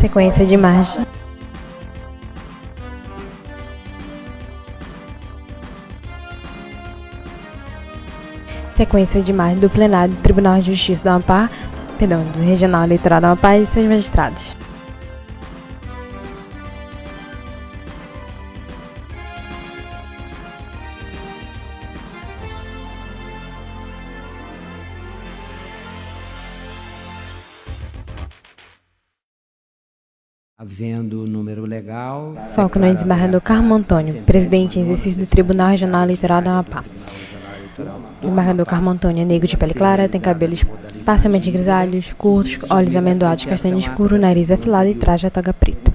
Sequência de margem. Sequência de margem do plenário do Tribunal de Justiça do Amapá, do Regional Eleitoral do Amapá e seus magistrados. Havendo o número legal... Foco no desembargador Carmo Antônio, presidente em exercício do Tribunal Regional Eleitoral do Amapá. Desembargador Carmo Antônio é negro de pele clara, tem cabelos parcialmente grisalhos, curtos, olhos amendoados castanho escuro, nariz afilado e traje a toga preta.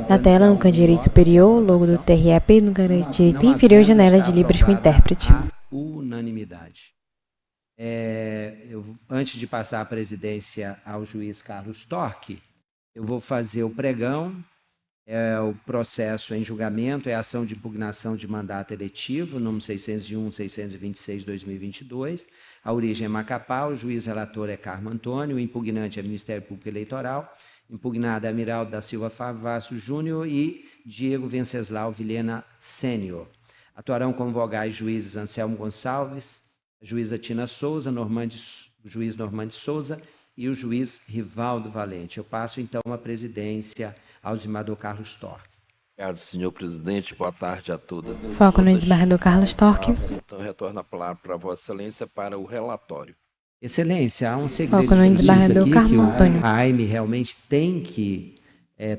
Na tela, no canto direito superior, logo do TREP e no canto direito inferior, janela de Libras com intérprete. Unanimidade. Antes de passar a presidência ao juiz Carlos Torque, eu vou fazer o pregão. O processo em julgamento é a ação de impugnação de mandato eletivo, número 601-626-2022. A origem é Macapá, o juiz relator é Carmo Antônio, o impugnante é Ministério Público Eleitoral, impugnado é Amiraldo da Silva Favasso Júnior e Diego Venceslau Vilhena Sênior. Atuarão como vogais juízes Anselmo Gonçalves, a juíza Tina Souza, o juiz Normande Souza e o juiz Rivaldo Valente. Eu passo, então, a presidência ao desembargador Carlos Torque. Obrigado, senhor presidente. Boa tarde a todas. Foco no desembargador Carlos Torque. Então, retorno a palavra para Vossa Excelência para o relatório. Excelência, há um segredo Foco no de justiça desembargador aqui Carmo que Antônio. a AIME realmente tem que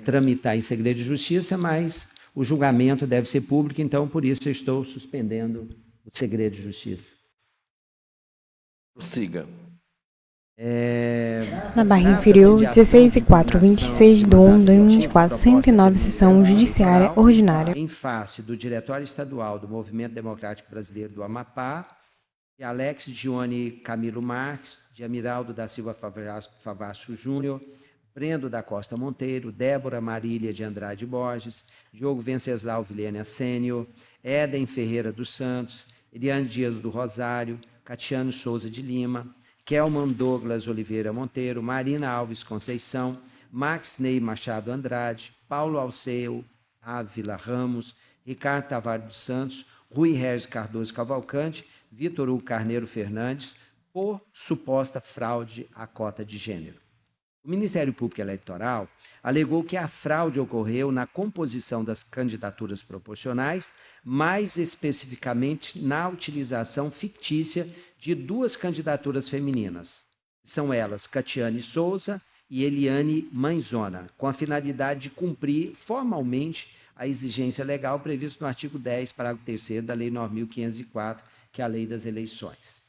tramitar em segredo de justiça, mas o julgamento deve ser público, então, por isso, eu estou suspendendo o segredo de justiça. Prossiga. Na barra inferior, 16 e 4, 26 de 1 de 2024, 109, sessão judiciária ordinária. Em face do Diretório Estadual do Movimento Democrático Brasileiro do Amapá, de Alex Dione Camilo Marques, de Amiraldo da Silva Favasso Júnior, Brendo da Costa Monteiro, Débora Marília de Andrade Borges, Diogo Venceslau Vilhena Sênior, Éden Ferreira dos Santos, Eliane Dias do Rosário, Catiano Souza de Lima, Kelman Douglas Oliveira Monteiro, Marina Alves Conceição, Max Ney Machado Andrade, Paulo Alceu Ávila Ramos, Ricardo Tavares dos Santos, Rui Regis Cardoso Cavalcante, Vitor Hugo Carneiro Fernandes, por suposta fraude à cota de gênero. O Ministério Público Eleitoral alegou que a fraude ocorreu na composição das candidaturas proporcionais, mais especificamente na utilização fictícia de duas candidaturas femininas. São elas Catiane Souza e Eliane Manzona, com a finalidade de cumprir formalmente a exigência legal prevista no artigo 10, parágrafo 3º da Lei 9.504, que é a Lei das Eleições.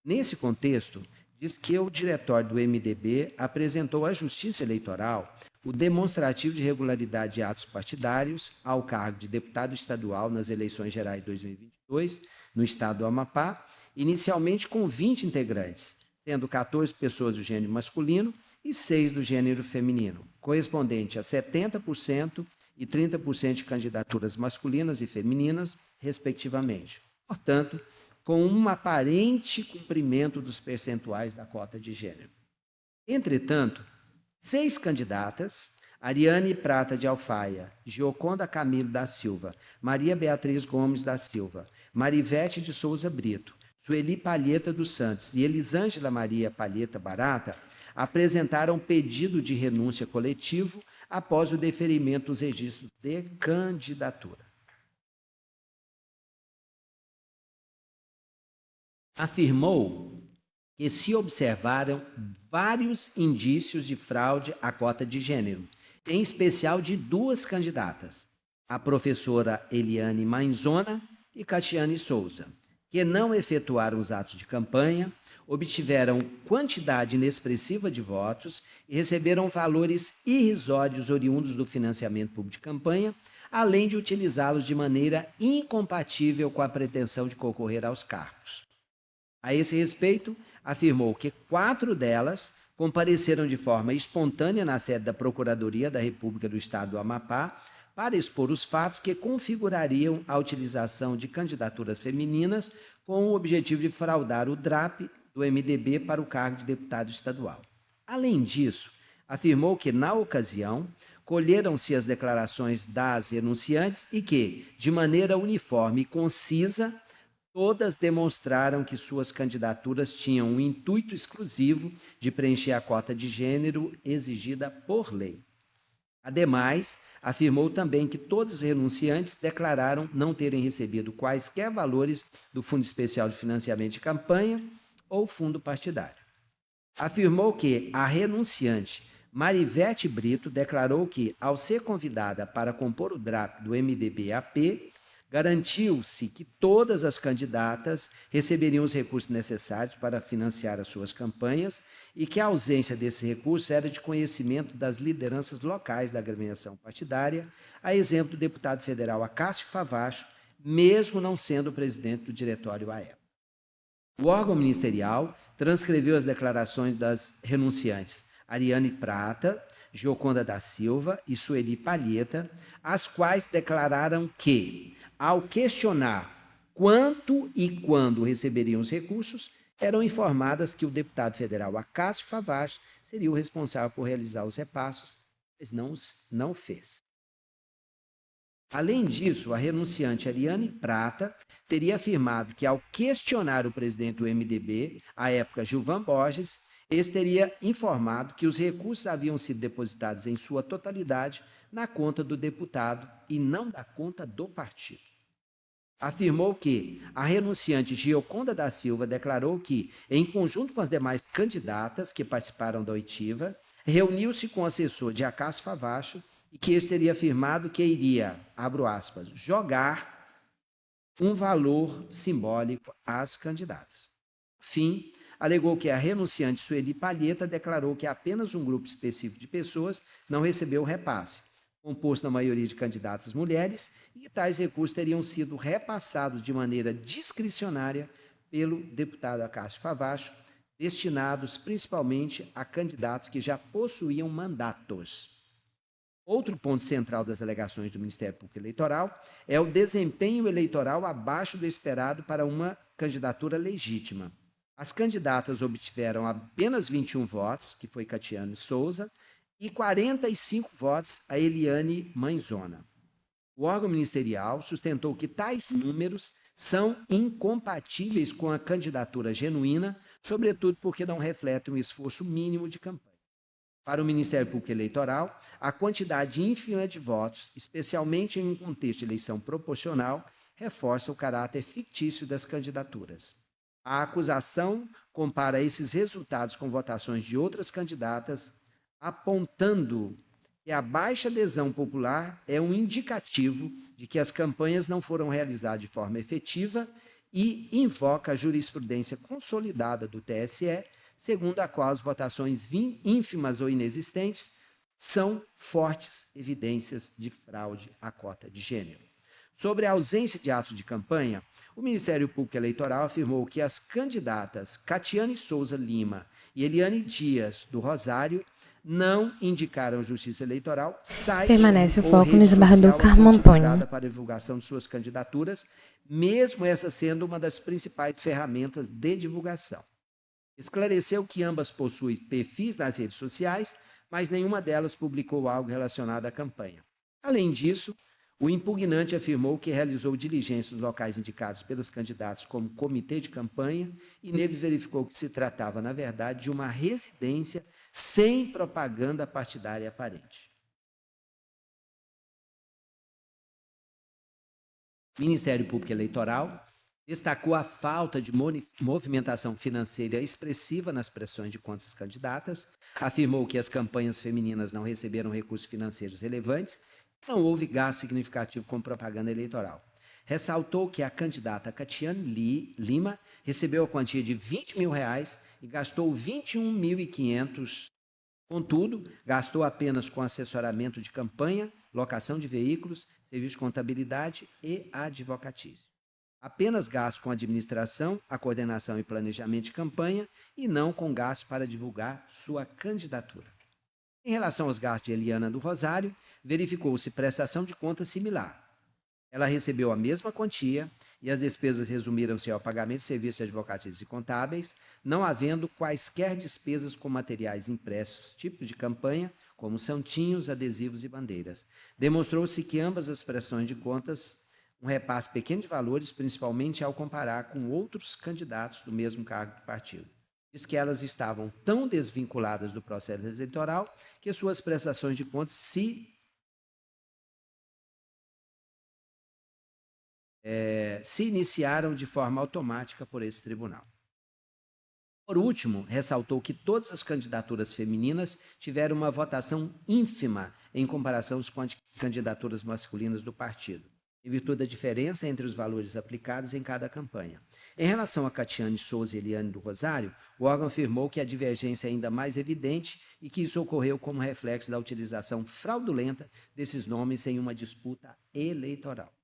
Nesse contexto, diz que o diretório do MDB apresentou à Justiça Eleitoral o demonstrativo de regularidade de atos partidários ao cargo de deputado estadual nas eleições gerais de 2022, no estado do Amapá, inicialmente com 20 integrantes, sendo 14 pessoas do gênero masculino e 6 do gênero feminino, correspondente a 70% e 30% de candidaturas masculinas e femininas, respectivamente. Portanto, com um aparente cumprimento dos percentuais da cota de gênero. Entretanto, 6 candidatas, Ariane Prata de Alfaia, Gioconda Camilo da Silva, Maria Beatriz Gomes da Silva, Marivete de Souza Brito, Sueli Palheta dos Santos e Elisângela Maria Palheta Barata, apresentaram pedido de renúncia coletivo após o deferimento dos registros de candidatura. Afirmou que se observaram vários indícios de fraude à cota de gênero, em especial de 2 candidatas, a professora Eliane Manzona e Catiane Souza, que não efetuaram os atos de campanha, obtiveram quantidade inexpressiva de votos e receberam valores irrisórios oriundos do financiamento público de campanha, além de utilizá-los de maneira incompatível com a pretensão de concorrer aos cargos. A esse respeito, afirmou que 4 delas compareceram de forma espontânea na sede da Procuradoria da República do Estado do Amapá para expor os fatos que configurariam a utilização de candidaturas femininas com o objetivo de fraudar o DRAP do MDB para o cargo de deputado estadual. Além disso, afirmou que, na ocasião, colheram-se as declarações das renunciantes e que, de maneira uniforme e concisa, todas demonstraram que suas candidaturas tinham um intuito exclusivo de preencher a cota de gênero exigida por lei. Ademais, afirmou também que todos os renunciantes declararam não terem recebido quaisquer valores do Fundo Especial de Financiamento de Campanha ou fundo partidário. Afirmou que a renunciante Marivete Brito declarou que, ao ser convidada para compor o DRAP do MDB-AP, garantiu-se que todas as candidatas receberiam os recursos necessários para financiar as suas campanhas e que a ausência desses recursos era de conhecimento das lideranças locais da agremiação partidária, a exemplo do deputado federal Acácio Favacho, mesmo não sendo o presidente do diretório à época. O órgão ministerial transcreveu as declarações das renunciantes Ariane Prata, Gioconda da Silva e Sueli Palheta, as quais declararam que, ao questionar quanto e quando receberiam os recursos, eram informadas que o deputado federal Acácio Favacho seria o responsável por realizar os repassos, mas não fez. Além disso, a renunciante Ariane Prata teria afirmado que, ao questionar o presidente do MDB, à época Gilvan Borges, este teria informado que os recursos haviam sido depositados em sua totalidade na conta do deputado e não da conta do partido. Afirmou que a renunciante Gioconda da Silva declarou que, em conjunto com as demais candidatas que participaram da oitiva, reuniu-se com o assessor de Acácio Favacho e que este teria afirmado que iria, abro aspas, jogar um valor simbólico às candidatas. Fim, alegou que a renunciante Sueli Palheta declarou que apenas um grupo específico de pessoas não recebeu o repasse, composto na maioria de candidatas mulheres, e que tais recursos teriam sido repassados de maneira discricionária pelo deputado Acácio Favacho, destinados principalmente a candidatos que já possuíam mandatos. Outro ponto central das alegações do Ministério Público Eleitoral é o desempenho eleitoral abaixo do esperado para uma candidatura legítima. As candidatas obtiveram apenas 21 votos, que foi Catiane Souza, e 45 votos a Eliane Manzona. O órgão ministerial sustentou que tais números são incompatíveis com a candidatura genuína, sobretudo porque não refletem um esforço mínimo de campanha. Para o Ministério Público Eleitoral, a quantidade ínfima de votos, especialmente em um contexto de eleição proporcional, reforça o caráter fictício das candidaturas. A acusação compara esses resultados com votações de outras candidatas, apontando que a baixa adesão popular é um indicativo de que as campanhas não foram realizadas de forma efetiva e invoca a jurisprudência consolidada do TSE, segundo a qual as votações ínfimas ou inexistentes são fortes evidências de fraude à cota de gênero. Sobre a ausência de atos de campanha, o Ministério Público Eleitoral afirmou que as candidatas Catiane Souza Lima e Eliane Dias do Rosário não indicaram Justiça Eleitoral, site Permanece o ou foco rede no desembargador social Carmo Antônio. utilizada para a divulgação de suas candidaturas, mesmo essa sendo uma das principais ferramentas de divulgação. Esclareceu que ambas possuem perfis nas redes sociais, mas nenhuma delas publicou algo relacionado à campanha. Além disso, o impugnante afirmou que realizou diligências nos locais indicados pelos candidatos como comitê de campanha e neles verificou que se tratava, na verdade, de uma residência sem propaganda partidária aparente. O Ministério Público Eleitoral destacou a falta de movimentação financeira expressiva nas pressões de contas candidatas, afirmou que as campanhas femininas não receberam recursos financeiros relevantes, não houve gasto significativo com propaganda eleitoral. Ressaltou que a candidata Catiane Lima recebeu a quantia de R$20 mil e gastou R$21.500. Contudo, gastou apenas com assessoramento de campanha, locação de veículos, serviço de contabilidade e advocatício. Apenas gasto com administração, a coordenação e planejamento de campanha e não com gasto para divulgar sua candidatura. Em relação aos gastos de Eliana do Rosário, verificou-se prestação de conta similar. Ela recebeu a mesma quantia e as despesas resumiram-se ao pagamento de serviços advocatícios e contábeis, não havendo quaisquer despesas com materiais impressos, tipos de campanha, como santinhos, adesivos e bandeiras. Demonstrou-se que ambas as prestações de contas um repasse pequeno de valores, principalmente ao comparar com outros candidatos do mesmo cargo do partido. Diz que elas estavam tão desvinculadas do processo eleitoral que suas prestações de contas se iniciaram de forma automática por esse tribunal. Por último, ressaltou que todas as candidaturas femininas tiveram uma votação ínfima em comparação com as candidaturas masculinas do partido, em virtude da diferença entre os valores aplicados em cada campanha. Em relação a Catiane Souza e Eliane do Rosário, o órgão afirmou que a divergência é ainda mais evidente e que isso ocorreu como reflexo da utilização fraudulenta desses nomes em uma disputa eleitoral.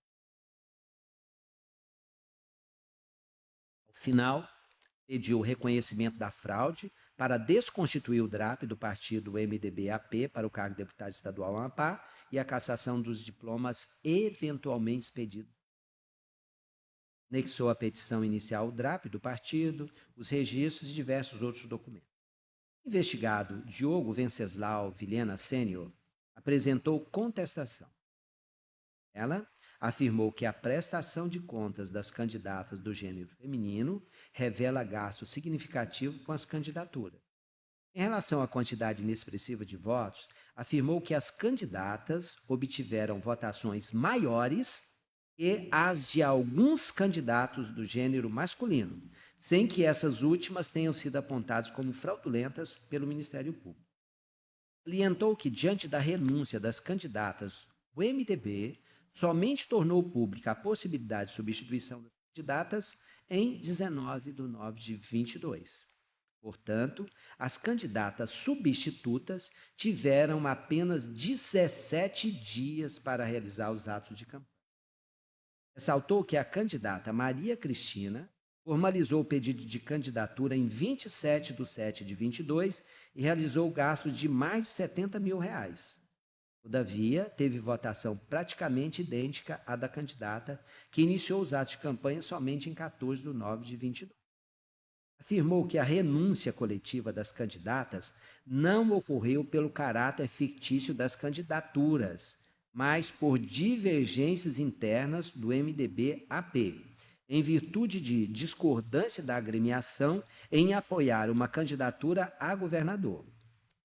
Ao final, pediu o reconhecimento da fraude para desconstituir o DRAP do partido MDB-AP para o cargo de deputado estadual Amapá e a cassação dos diplomas eventualmente expedidos. Anexou a petição inicial ao DRAP do partido, os registros e diversos outros documentos. O investigado Diogo Venceslau Vilhena Sênior apresentou contestação. Ela afirmou que a prestação de contas das candidatas do gênero feminino revela gasto significativo com as candidaturas. Em relação à quantidade inexpressiva de votos, afirmou que as candidatas obtiveram votações maiores que as de alguns candidatos do gênero masculino, sem que essas últimas tenham sido apontadas como fraudulentas pelo Ministério Público. Salientou que, diante da renúncia das candidatas, o MDB somente tornou pública a possibilidade de substituição das candidatas em 19 de nove de 22. Portanto, as candidatas substitutas tiveram apenas 17 dias para realizar os atos de campanha. Ressaltou que a candidata Maria Cristina formalizou o pedido de candidatura em 27 de 7 de 22 e realizou gastos de mais de R$70 mil. Todavia, teve votação praticamente idêntica à da candidata, que iniciou os atos de campanha somente em 14 de 9 de 22. Afirmou que a renúncia coletiva das candidatas não ocorreu pelo caráter fictício das candidaturas, mas por divergências internas do MDB-AP, em virtude de discordância da agremiação em apoiar uma candidatura a governador.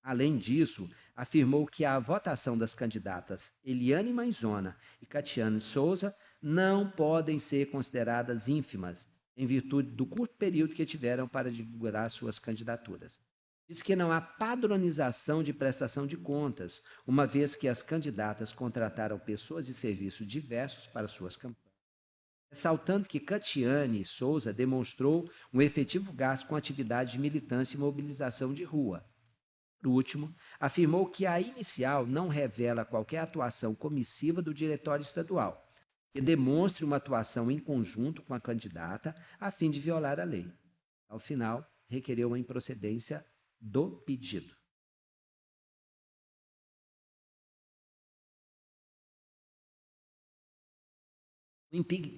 Além disso, afirmou que a votação das candidatas Eliane Manzona e Catiane Souza não podem ser consideradas ínfimas, em virtude do curto período que tiveram para divulgar suas candidaturas. Diz que não há padronização de prestação de contas, uma vez que as candidatas contrataram pessoas e serviços diversos para suas campanhas. Ressaltando que Catiane Souza demonstrou um efetivo gasto com atividade de militância e mobilização de rua. Por último, afirmou que a inicial não revela qualquer atuação comissiva do diretório estadual, que demonstre uma atuação em conjunto com a candidata a fim de violar a lei. Ao final, requereu a improcedência do pedido.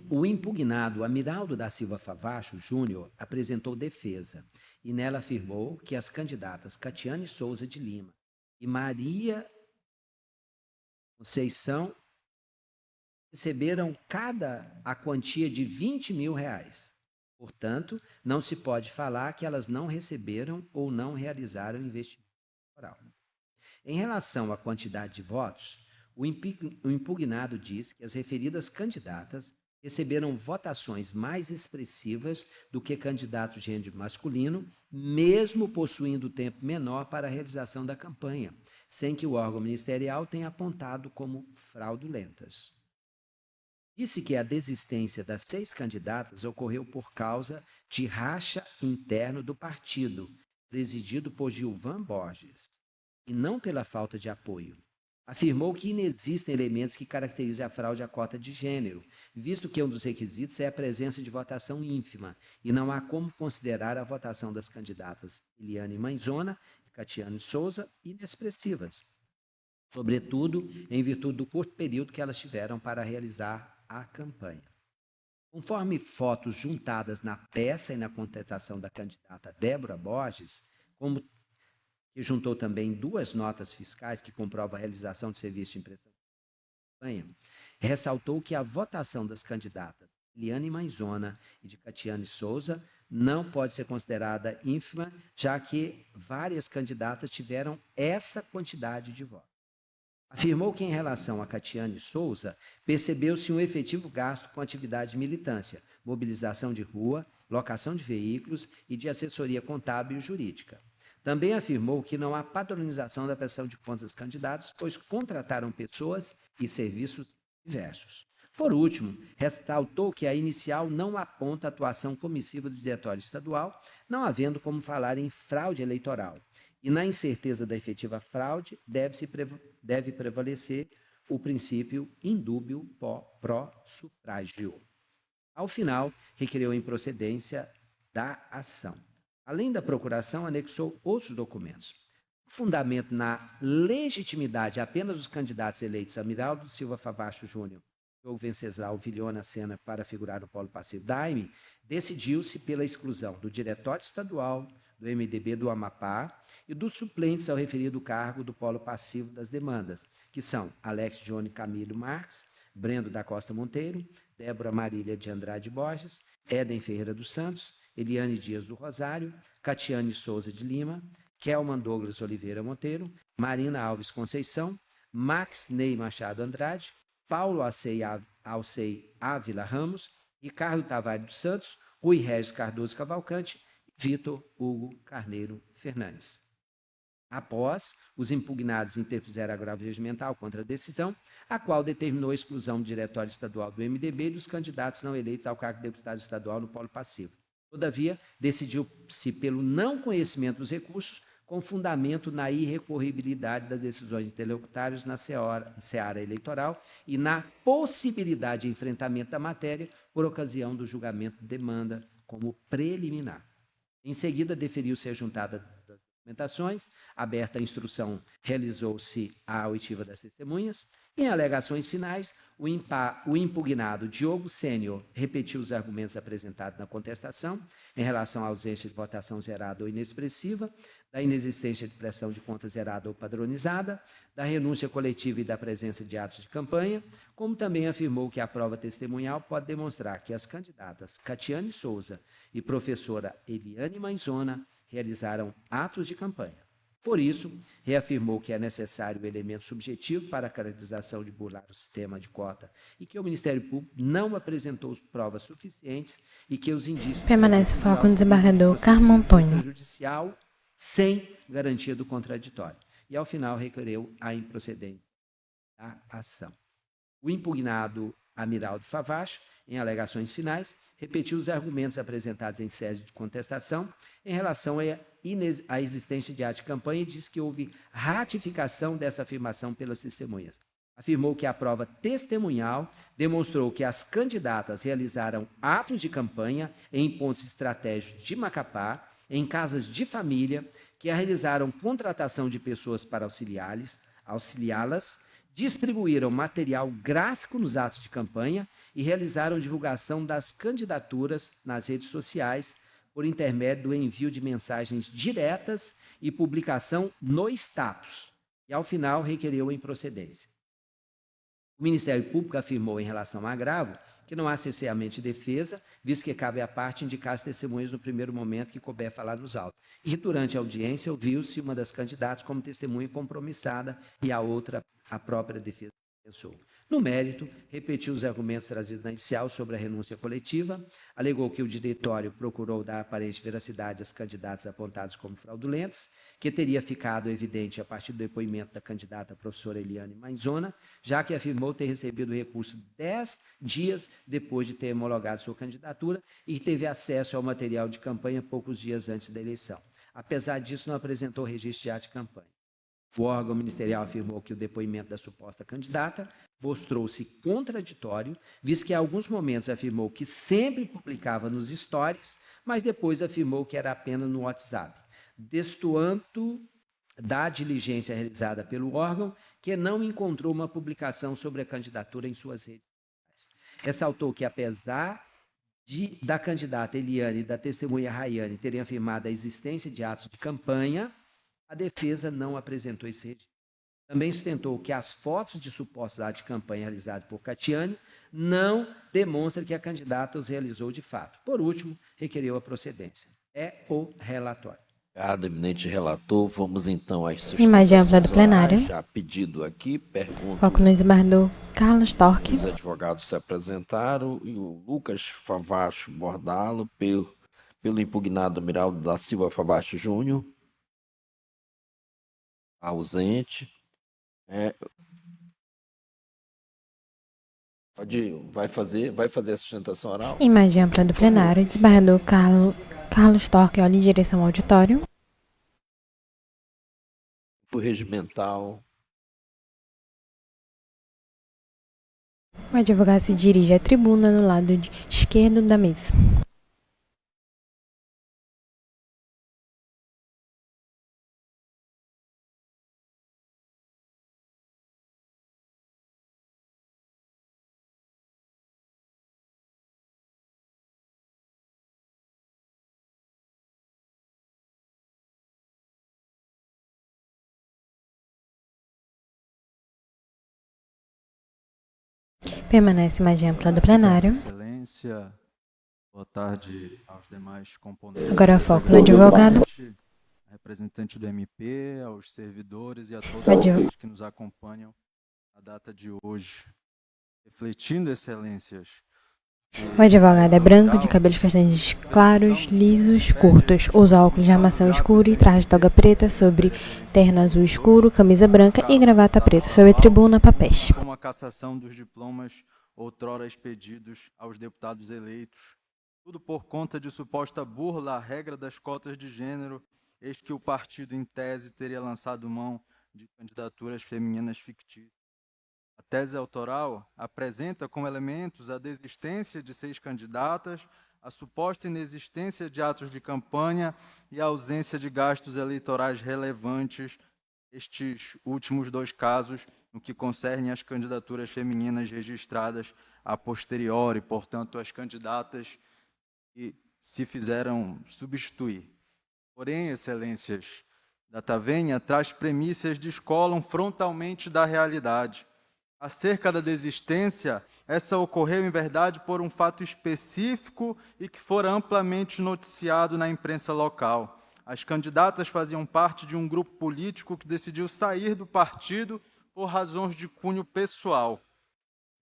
O impugnado Amiraldo da Silva Favacho Júnior apresentou defesa e nela afirmou que as candidatas Catiane Souza de Lima e Maria Conceição receberam cada a quantia de R$20 mil. Portanto, não se pode falar que elas não receberam ou não realizaram investimento eleitoral. Em relação à quantidade de votos, o impugnado diz que as referidas candidatas receberam votações mais expressivas do que candidatos de gênero masculino, mesmo possuindo tempo menor para a realização da campanha, sem que o órgão ministerial tenha apontado como fraudulentas. Disse que a desistência das 6 candidatas ocorreu por causa de racha interno do partido, presidido por Gilvan Borges, e não pela falta de apoio. Afirmou que inexistem elementos que caracterizem a fraude à cota de gênero, visto que um dos requisitos é a presença de votação ínfima, e não há como considerar a votação das candidatas Eliane Manzona e Catiane Souza inexpressivas, sobretudo em virtude do curto período que elas tiveram para realizar a campanha. Conforme fotos juntadas na peça e na contestação da candidata Débora Borges, como que juntou também 2 notas fiscais que comprovam a realização de serviço de impressão de campanha, ressaltou que a votação das candidatas Eliane Manzona e de Catiane Souza não pode ser considerada ínfima, já que várias candidatas tiveram essa quantidade de votos. Afirmou que, em relação a Catiane Souza, percebeu-se um efetivo gasto com atividade de militância, mobilização de rua, locação de veículos e de assessoria contábil e jurídica. Também afirmou que não há padronização da prestação de contas dos candidatos, pois contrataram pessoas e serviços diversos. Por último, ressaltou que a inicial não aponta atuação comissiva do diretório estadual, não havendo como falar em fraude eleitoral. E na incerteza da efetiva fraude, deve prevalecer o princípio indúbio pro sufrágio. Ao final, requereu a improcedência da ação. Além da procuração, anexou outros documentos. O fundamento na legitimidade apenas dos candidatos eleitos Amiraldo Silva Favacho Júnior ou Venceslau Vilhona Sena para figurar no polo passivo da AIME, decidiu-se pela exclusão do Diretório Estadual, do MDB do Amapá e dos suplentes ao referido cargo do polo passivo das demandas, que são Alex Johnny Camilo Marques, Brendo da Costa Monteiro, Débora Marília de Andrade Borges, Éden Ferreira dos Santos, Eliane Dias do Rosário, Catiane Souza de Lima, Kelman Douglas Oliveira Monteiro, Marina Alves Conceição, Max Ney Machado Andrade, Paulo Alcei Ávila Ramos, Ricardo Tavares dos Santos, Rui Regis Cardoso Cavalcante e Vitor Hugo Carneiro Fernandes. Após, os impugnados interpuseram agravo regimental contra a decisão, a qual determinou a exclusão do Diretório Estadual do MDB e dos candidatos não eleitos ao cargo de deputado estadual no polo passivo. Todavia, decidiu-se pelo não conhecimento dos recursos, com fundamento na irrecorribilidade das decisões interlocutárias na seara eleitoral e na possibilidade de enfrentamento da matéria por ocasião do julgamento de demanda como preliminar. Em seguida, deferiu-se a juntada das documentações, aberta a instrução, realizou-se a oitiva das testemunhas. Em alegações finais, o impugnado Diogo Sênior repetiu os argumentos apresentados na contestação em relação à ausência de votação zerada ou inexpressiva, da inexistência de prestação de conta zerada ou padronizada, da renúncia coletiva e da presença de atos de campanha, como também afirmou que a prova testemunhal pode demonstrar que as candidatas Catiane Souza e professora Eliane Manzona realizaram atos de campanha. Por isso, reafirmou que é necessário o elemento subjetivo para a caracterização de burlar o sistema de cota e que o Ministério Público não apresentou provas suficientes e que os indícios... Permanece foco no desembargador Carmo Antônio. ...judicial sem garantia do contraditório. E, ao final, requereu a improcedência da ação. O impugnado Amiraldo Favacho, em alegações finais, repetiu os argumentos apresentados em sede de contestação em relação à existência de ato de campanha e disse que houve ratificação dessa afirmação pelas testemunhas. Afirmou que a prova testemunhal demonstrou que as candidatas realizaram atos de campanha em pontos estratégicos de Macapá, em casas de família, que realizaram contratação de pessoas para auxiliá-las, distribuíram material gráfico nos atos de campanha e realizaram divulgação das candidaturas nas redes sociais por intermédio do envio de mensagens diretas e publicação no status. E, ao final, requereu a improcedência. O Ministério Público afirmou, em relação ao agravo, que não há cerceamento de defesa, visto que cabe à parte indicar as testemunhas no primeiro momento que couber falar nos autos. E, durante a audiência, ouviu-se uma das candidatas como testemunha compromissada e a outra, a própria defesa, pensou. No mérito, repetiu os argumentos trazidos na inicial sobre a renúncia coletiva, alegou que o diretório procurou dar aparente veracidade às candidatas apontadas como fraudulentas, que teria ficado evidente a partir do depoimento da candidata professora Eliane Manzona, já que afirmou ter recebido o recurso 10 dias depois de ter homologado sua candidatura e teve acesso ao material de campanha poucos dias antes da eleição. Apesar disso, não apresentou registro de ato de campanha. O órgão ministerial afirmou que o depoimento da suposta candidata mostrou-se contraditório, visto que em alguns momentos afirmou que sempre publicava nos stories, mas depois afirmou que era apenas no WhatsApp, destoando da diligência realizada pelo órgão, que não encontrou uma publicação sobre a candidatura em suas redes sociais. Ressaltou que, apesar da candidata Eliane e da testemunha Rayane terem afirmado a existência de atos de campanha, A defesa não apresentou esse registro. Também sustentou que as fotos de supostos atos de campanha realizados por Catiane não demonstram que a candidata os realizou de fato. Por último, requereu a procedência. É o relatório. Obrigado, eminente relator. Vamos então às Imagem ampla do sustentações plenário. orais. Já pedido aqui, pergunto. Foco no desembargador Carlos Torque. Os advogados se apresentaram e o Lucas Favacho Bordalo, pelo impugnado Miraldo da Silva Favacho Júnior, ausente. Vai fazer a sustentação oral? Imagem ampla do plenário. Desembargador Carlos Torque olha em direção ao auditório. O regimental. O advogado se dirige à tribuna no lado esquerdo da mesa. Permanece imagem ampla do plenário. Excelência, boa tarde aos demais componentes. Agora foco no advogado. Representante do MP, aos servidores e a todos Advogado. os que nos acompanham na data de hoje. Refletindo, excelências. O advogado é branco, de cabelos castanhos claros, lisos, curtos. Usa óculos de armação escura e traje de toga preta sobre terno azul escuro, camisa branca e gravata preta. Sobre a tribuna, papéis. Como a cassação dos diplomas outrora expedidos aos deputados eleitos. Tudo por conta de suposta burla à regra das cotas de gênero, eis que o partido, em tese, teria lançado mão de candidaturas femininas fictícias. A tese autoral apresenta como elementos a desistência de 6 candidatas, a suposta inexistência de atos de campanha e a ausência de gastos eleitorais relevantes, estes últimos 2 casos, no que concerne às candidaturas femininas registradas a posteriori, portanto, as candidatas que se fizeram substituir. Porém, excelências, data venha traz premissas que descolam frontalmente da realidade. Acerca da desistência, essa ocorreu em verdade por um fato específico e que fora amplamente noticiado na imprensa local. As candidatas faziam parte de um grupo político que decidiu sair do partido por razões de cunho pessoal.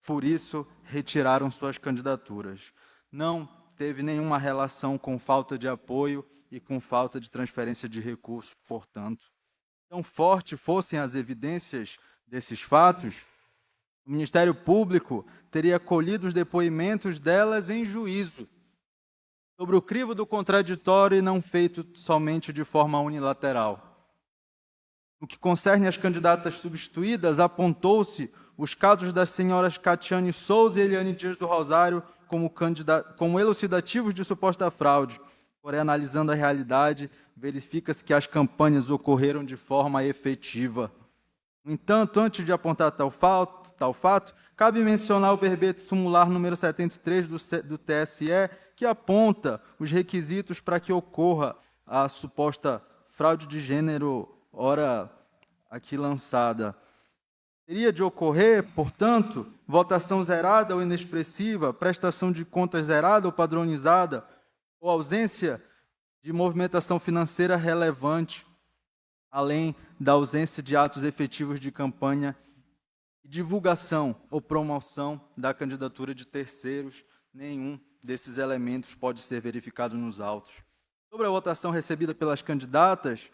Por isso, retiraram suas candidaturas. Não teve nenhuma relação com falta de apoio e com falta de transferência de recursos, portanto. Tão fortes fossem as evidências desses fatos, o Ministério Público teria colhido os depoimentos delas em juízo, sobre o crivo do contraditório e não feito somente de forma unilateral. No que concerne às candidatas substituídas, apontou-se os casos das senhoras Catiane Souza e Eliane Dias do Rosário como elucidativos de suposta fraude. Porém, analisando a realidade, verifica-se que as campanhas ocorreram de forma efetiva. No entanto, antes de apontar tal fato, cabe mencionar o verbete sumular número 73 do TSE, que aponta os requisitos para que ocorra a suposta fraude de gênero, ora aqui lançada. Teria de ocorrer, portanto, votação zerada ou inexpressiva, prestação de contas zerada ou padronizada, ou ausência de movimentação financeira relevante, além da ausência de atos efetivos de campanha e divulgação ou promoção da candidatura de terceiros. Nenhum desses elementos pode ser verificado nos autos. Sobre a votação recebida pelas candidatas,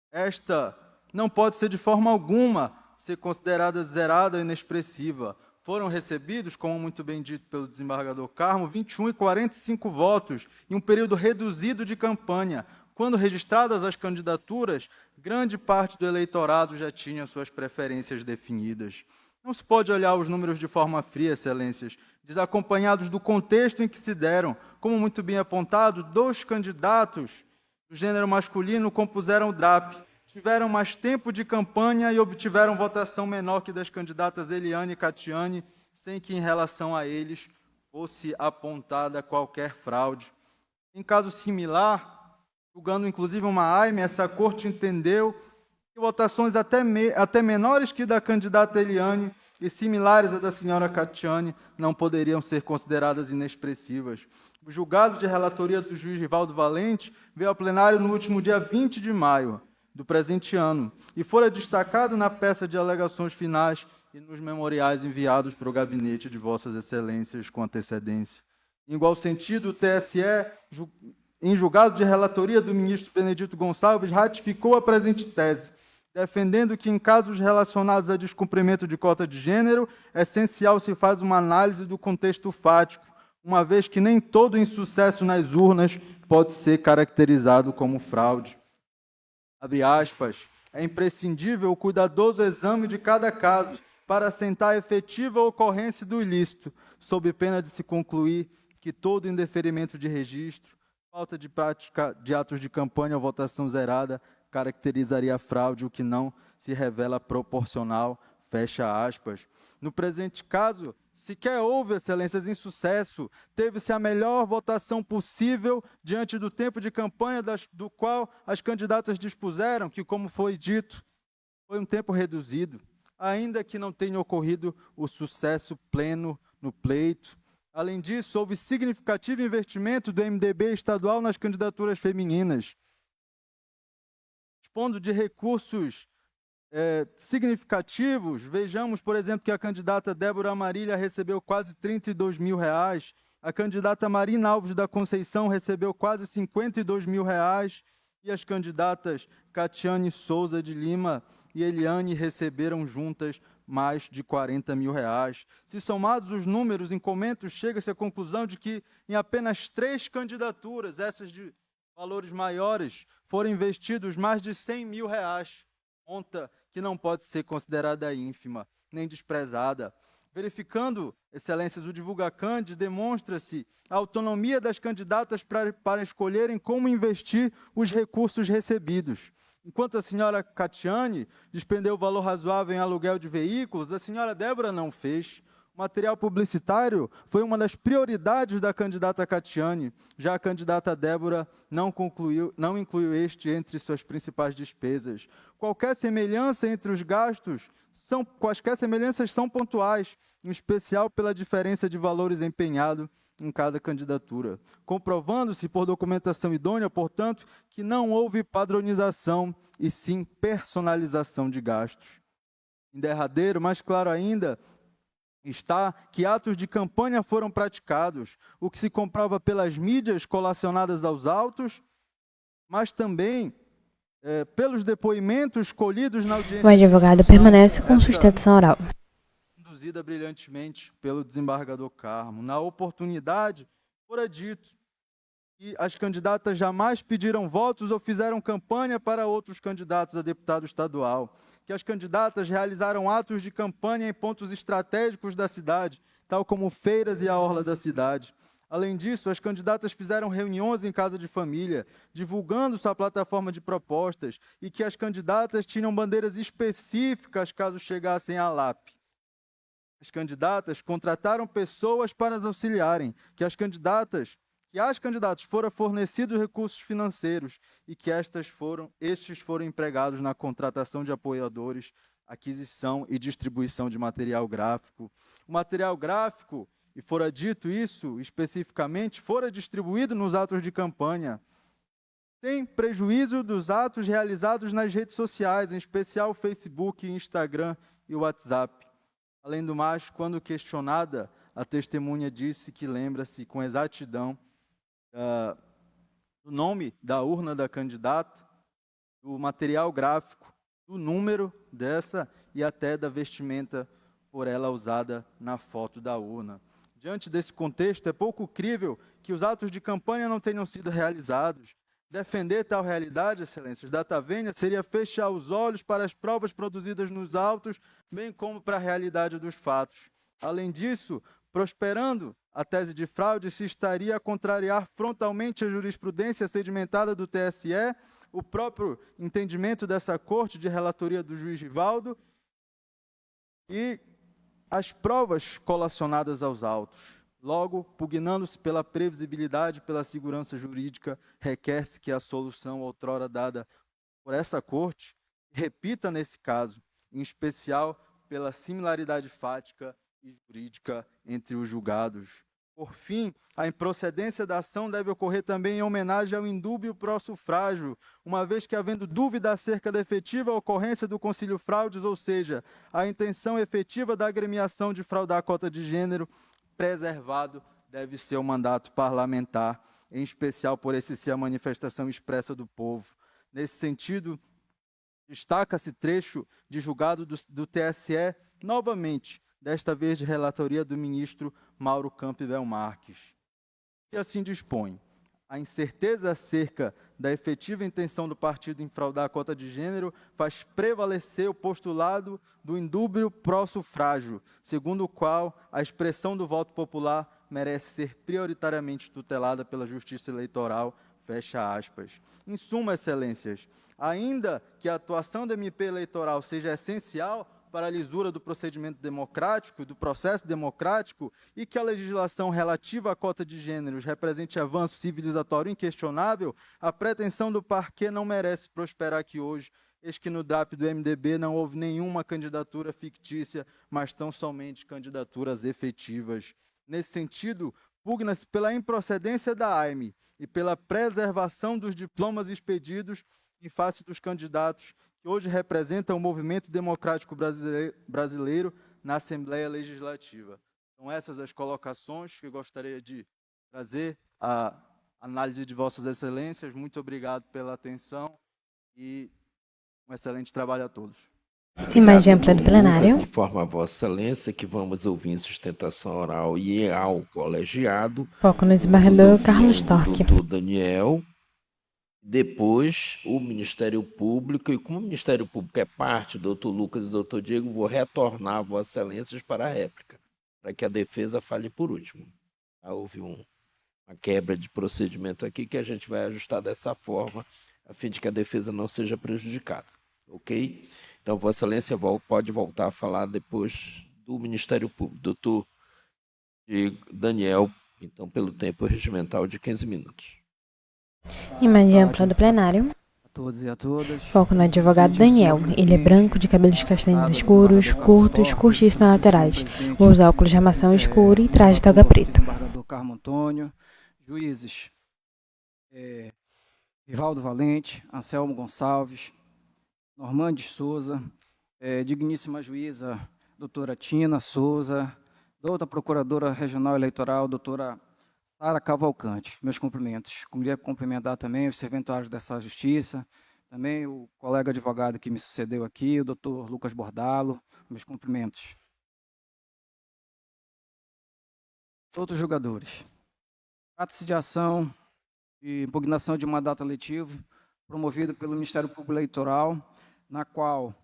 esta não pode ser de forma alguma ser considerada zerada ou inexpressiva. Foram recebidos, como muito bem dito pelo desembargador Carmo, 21 e 45 votos em um período reduzido de campanha. Quando registradas as candidaturas, grande parte do eleitorado já tinha suas preferências definidas. Não se pode olhar os números de forma fria, excelências, desacompanhados do contexto em que se deram. Como muito bem apontado, 2 candidatos do gênero masculino compuseram o DRAP, tiveram mais tempo de campanha e obtiveram votação menor que das candidatas Eliane e Catiane, sem que em relação a eles fosse apontada qualquer fraude. Em caso similar, julgando inclusive uma AIME, essa corte entendeu votações até menores que da candidata Eliane e similares à da senhora Catiane não poderiam ser consideradas inexpressivas. O julgado de relatoria do juiz Rivaldo Valente veio ao plenário no último dia 20 de maio do presente ano e fora destacado na peça de alegações finais e nos memoriais enviados para o gabinete de Vossas Excelências com antecedência. Em igual sentido, o TSE, em julgado de relatoria do ministro Benedito Gonçalves, ratificou a presente tese, defendendo que, em casos relacionados a descumprimento de cota de gênero, essencial se faz uma análise do contexto fático, uma vez que nem todo insucesso nas urnas pode ser caracterizado como fraude. Abre aspas, é imprescindível o cuidadoso exame de cada caso para assentar a efetiva ocorrência do ilícito, sob pena de se concluir que todo indeferimento de registro, falta de prática de atos de campanha ou votação zerada caracterizaria a fraude, o que não se revela proporcional, fecha aspas. No presente caso, sequer houve, excelências, insucesso, teve-se a melhor votação possível diante do tempo de campanha do qual as candidatas dispuseram, que, como foi dito, foi um tempo reduzido, ainda que não tenha ocorrido o sucesso pleno no pleito. Além disso, houve significativo investimento do MDB estadual nas candidaturas femininas, dispondo de recursos significativos. Vejamos, por exemplo, que a candidata Débora Amarília recebeu quase R$32 mil, a candidata Marina Alves da Conceição recebeu quase R$52 mil e as candidatas Catiane Souza de Lima e Eliane receberam juntas mais de R$40 mil. Se somados os números em comentos, chega-se à conclusão de que em apenas 3 candidaturas, essas de valores maiores, foram investidos mais de R$100 mil, conta que não pode ser considerada ínfima, nem desprezada. Verificando, excelências, o Divulgacand, demonstra-se a autonomia das candidatas para escolherem como investir os recursos recebidos. Enquanto a senhora Catiane despendeu valor razoável em aluguel de veículos, a senhora Débora não fez. O material publicitário foi uma das prioridades da candidata Catiane, já a candidata Débora não incluiu este entre suas principais despesas. Quaisquer semelhanças são pontuais, em especial pela diferença de valores empenhados em cada candidatura, comprovando-se por documentação idônea, portanto, que não houve padronização e sim personalização de gastos. Em derradeiro, mais claro ainda, está que atos de campanha foram praticados, o que se comprova pelas mídias colacionadas aos autos, mas também pelos depoimentos colhidos na audiência. O advogado permanece com sustentação oral. Conduzida brilhantemente pelo desembargador Carmo. Na oportunidade, fora dito que as candidatas jamais pediram votos ou fizeram campanha para outros candidatos a deputado estadual, que as candidatas realizaram atos de campanha em pontos estratégicos da cidade, tal como feiras e a orla da cidade. Além disso, as candidatas fizeram reuniões em casa de família, divulgando sua plataforma de propostas, e que as candidatas tinham bandeiras específicas caso chegassem à LAP. As candidatas contrataram pessoas para as auxiliarem, que às candidatas foram fornecidos recursos financeiros e que estes foram empregados na contratação de apoiadores, aquisição e distribuição de material gráfico. O material gráfico, e fora dito isso especificamente, fora distribuído nos atos de campanha, sem prejuízo dos atos realizados nas redes sociais, em especial o Facebook, Instagram e o WhatsApp. Além do mais, quando questionada, a testemunha disse que lembra-se com exatidão do nome da urna da candidata, do material gráfico, do número dessa e até da vestimenta por ela usada na foto da urna. Diante desse contexto, é pouco crível que os atos de campanha não tenham sido realizados. Defender tal realidade, excelências, data vênia, seria fechar os olhos para as provas produzidas nos autos, bem como para a realidade dos fatos. Além disso, prosperando a tese de fraude, se estaria a contrariar frontalmente a jurisprudência sedimentada do TSE, o próprio entendimento dessa corte de relatoria do juiz Rivaldo e as provas colacionadas aos autos. Logo, pugnando-se pela previsibilidade e pela segurança jurídica, requer-se que a solução outrora dada por essa corte repita nesse caso, em especial pela similaridade fática e jurídica entre os julgados. Por fim, a improcedência da ação deve ocorrer também em homenagem ao indúbio pró-sufrágio, uma vez que, havendo dúvida acerca da efetiva ocorrência do concílio fraudes, ou seja, a intenção efetiva da agremiação de fraudar a cota de gênero, preservado deve ser o mandato parlamentar, em especial por esse ser a manifestação expressa do povo. Nesse sentido, destaca-se trecho de julgado do TSE, novamente, desta vez de relatoria do ministro Mauro Campbell Marques. E assim dispõe: a incerteza acerca da efetiva intenção do partido em fraudar a cota de gênero faz prevalecer o postulado do indúbio pró-sufrágio, segundo o qual a expressão do voto popular merece ser prioritariamente tutelada pela Justiça Eleitoral, fecha aspas. Em suma, excelências, ainda que a atuação do MP eleitoral seja essencial para a lisura do procedimento democrático, do processo democrático, e que a legislação relativa à cota de gêneros represente avanço civilizatório inquestionável, a pretensão do parquê não merece prosperar aqui hoje, eis que no DAP do MDB não houve nenhuma candidatura fictícia, mas tão somente candidaturas efetivas. Nesse sentido, pugna-se pela improcedência da AIME e pela preservação dos diplomas expedidos em face dos candidatos que hoje representam o movimento democrático brasileiro na Assembleia Legislativa. São essas as colocações que eu gostaria de trazer à análise de Vossas Excelências. Muito obrigado pela atenção e um excelente trabalho a todos. Imagem ampla do plenário. Informa a Vossa Excelência que vamos ouvir em sustentação oral e ao colegiado. Foco no desembargador Carlos Torque. Doutor Daniel. Depois, o Ministério Público, e como o Ministério Público é parte, doutor Lucas e doutor Diego, vou retornar a Vossas Excelências para a réplica, para que a defesa fale por último. Houve uma quebra de procedimento aqui que a gente vai ajustar dessa forma, a fim de que a defesa não seja prejudicada. Ok? Então, Vossa Excelência pode voltar a falar depois do Ministério Público. Doutor Daniel, então, pelo tempo regimental de 15 minutos. Imagem ampla do plenário. A todos e a todas. Foco no advogado Daniel. Ele é branco, de cabelos castanhos escuros, curtos, curtiços na laterais. Usa óculos de armação escura e traje de toga preta. Desembargador Carmo Antônio. Juízes Rivaldo Valente, Anselmo Gonçalves, Normandes Souza, digníssima juíza doutora Tina Souza, doutora procuradora regional eleitoral, doutora Sara Cavalcante, meus cumprimentos. Queria cumprimentar também os serventuários dessa justiça, também o colega advogado que me sucedeu aqui, o doutor Lucas Bordalo, meus cumprimentos. Outros julgadores. Trata-se de ação de impugnação de mandato eletivo promovido pelo Ministério Público Eleitoral, na qual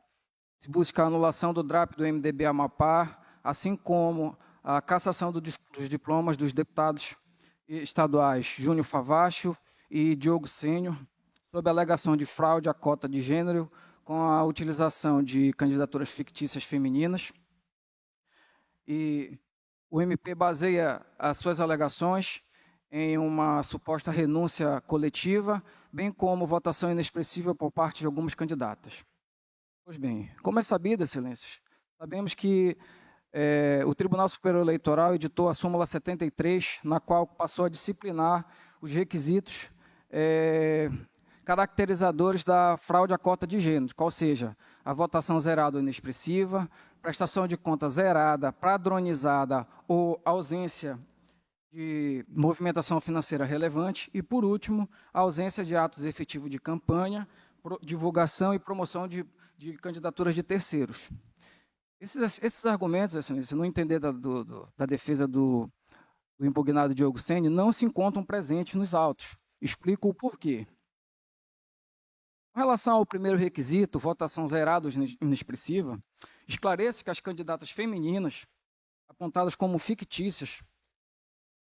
se busca a anulação do DRAP do MDB Amapá, assim como a cassação dos diplomas dos deputados estaduais Júnior Favacho e Diogo Sênior, sob a alegação de fraude à cota de gênero com a utilização de candidaturas fictícias femininas. E o MP baseia as suas alegações em uma suposta renúncia coletiva, bem como votação inexpressiva por parte de algumas candidatas. Pois bem, como é sabido, excelências, sabemos que o Tribunal Superior Eleitoral editou a súmula 73, na qual passou a disciplinar os requisitos caracterizadores da fraude à cota de gênero, qual seja a votação zerada ou inexpressiva, prestação de conta zerada, padronizada ou ausência de movimentação financeira relevante e, por último, a ausência de atos efetivos de campanha, divulgação e promoção de candidaturas de terceiros. Esses argumentos, excelência, no entender da defesa do impugnado Diogo Sênior, não se encontram presentes nos autos. Explico o porquê. Com relação ao primeiro requisito, votação zerada ou inexpressiva, esclarece que as candidatas femininas, apontadas como fictícias,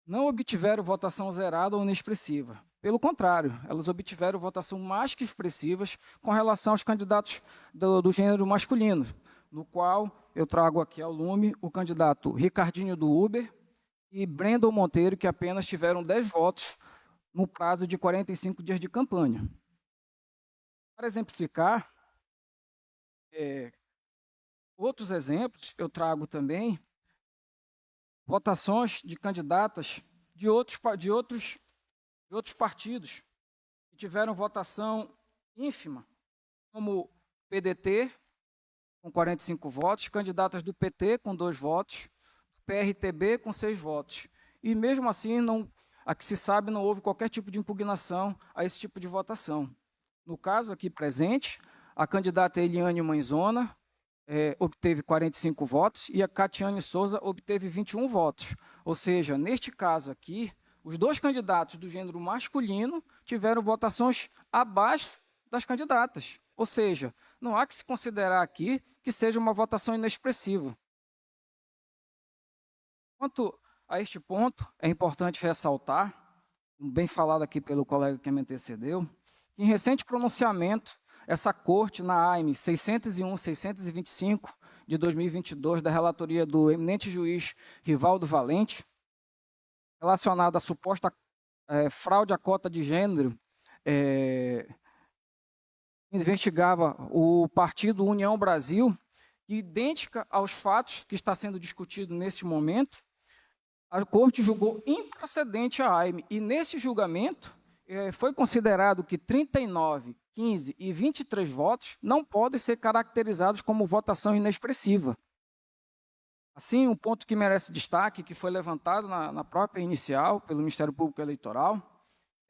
não obtiveram votação zerada ou inexpressiva. Pelo contrário, elas obtiveram votação mais que expressivas com relação aos candidatos do gênero masculino, no qual eu trago aqui ao lume o candidato Ricardinho do Uber e Brendon Monteiro, que apenas tiveram 10 votos no prazo de 45 dias de campanha. Para exemplificar, Outros exemplos, eu trago também votações de candidatas de outros partidos que tiveram votação ínfima, como o PDT, com 45 votos, candidatas do PT, com 2 votos, PRTB, com 6 votos. E, mesmo assim, a que se sabe, não houve qualquer tipo de impugnação a esse tipo de votação. No caso aqui presente, a candidata Eliane Manzona obteve 45 votos e a Catiane Souza obteve 21 votos. Ou seja, neste caso aqui, os 2 candidatos do gênero masculino tiveram votações abaixo das candidatas. Ou seja, não há que se considerar aqui que seja uma votação inexpressiva. Quanto a este ponto, é importante ressaltar, bem falado aqui pelo colega que me antecedeu, que em recente pronunciamento, essa corte, na AIM 601-625 de 2022, da relatoria do eminente juiz Rivaldo Valente, relacionada à suposta fraude à cota de gênero, investigava o partido União Brasil, idêntica aos fatos que está sendo discutido neste momento, a corte julgou improcedente a AIM, e nesse julgamento foi considerado que 39, 15 e 23 votos não podem ser caracterizados como votação inexpressiva. Assim, um ponto que merece destaque, que foi levantado na própria inicial pelo Ministério Público Eleitoral,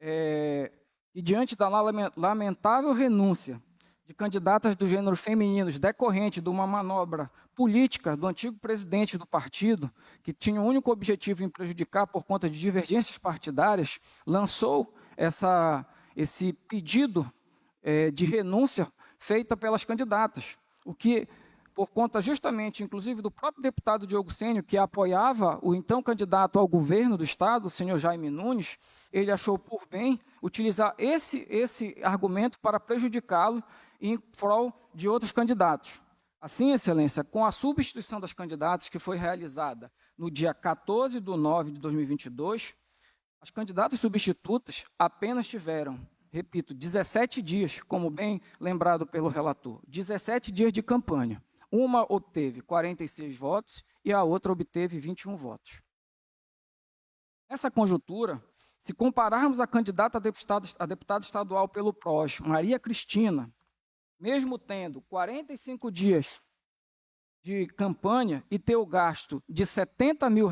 e diante da lamentável renúncia de candidatas do gênero femininos decorrente de uma manobra política do antigo presidente do partido, que tinha o único objetivo em prejudicar por conta de divergências partidárias, lançou esse pedido de renúncia feita pelas candidatas, o que, por conta justamente, inclusive, do próprio deputado Diogo Sênio, que apoiava o então candidato ao governo do Estado, o senhor Jaime Nunes, ele achou por bem utilizar esse argumento para prejudicá-lo em prol de outros candidatos. Assim, Excelência, com a substituição das candidatas, que foi realizada no dia 14 de 9 de 2022, as candidatas substitutas apenas tiveram, repito, 17 dias, como bem lembrado pelo relator, 17 dias de campanha. Uma obteve 46 votos e a outra obteve 21 votos. Nessa conjuntura, se compararmos a candidata a deputada estadual pelo PROS, Maria Cristina, mesmo tendo 45 dias de campanha e ter o gasto de R$70 mil,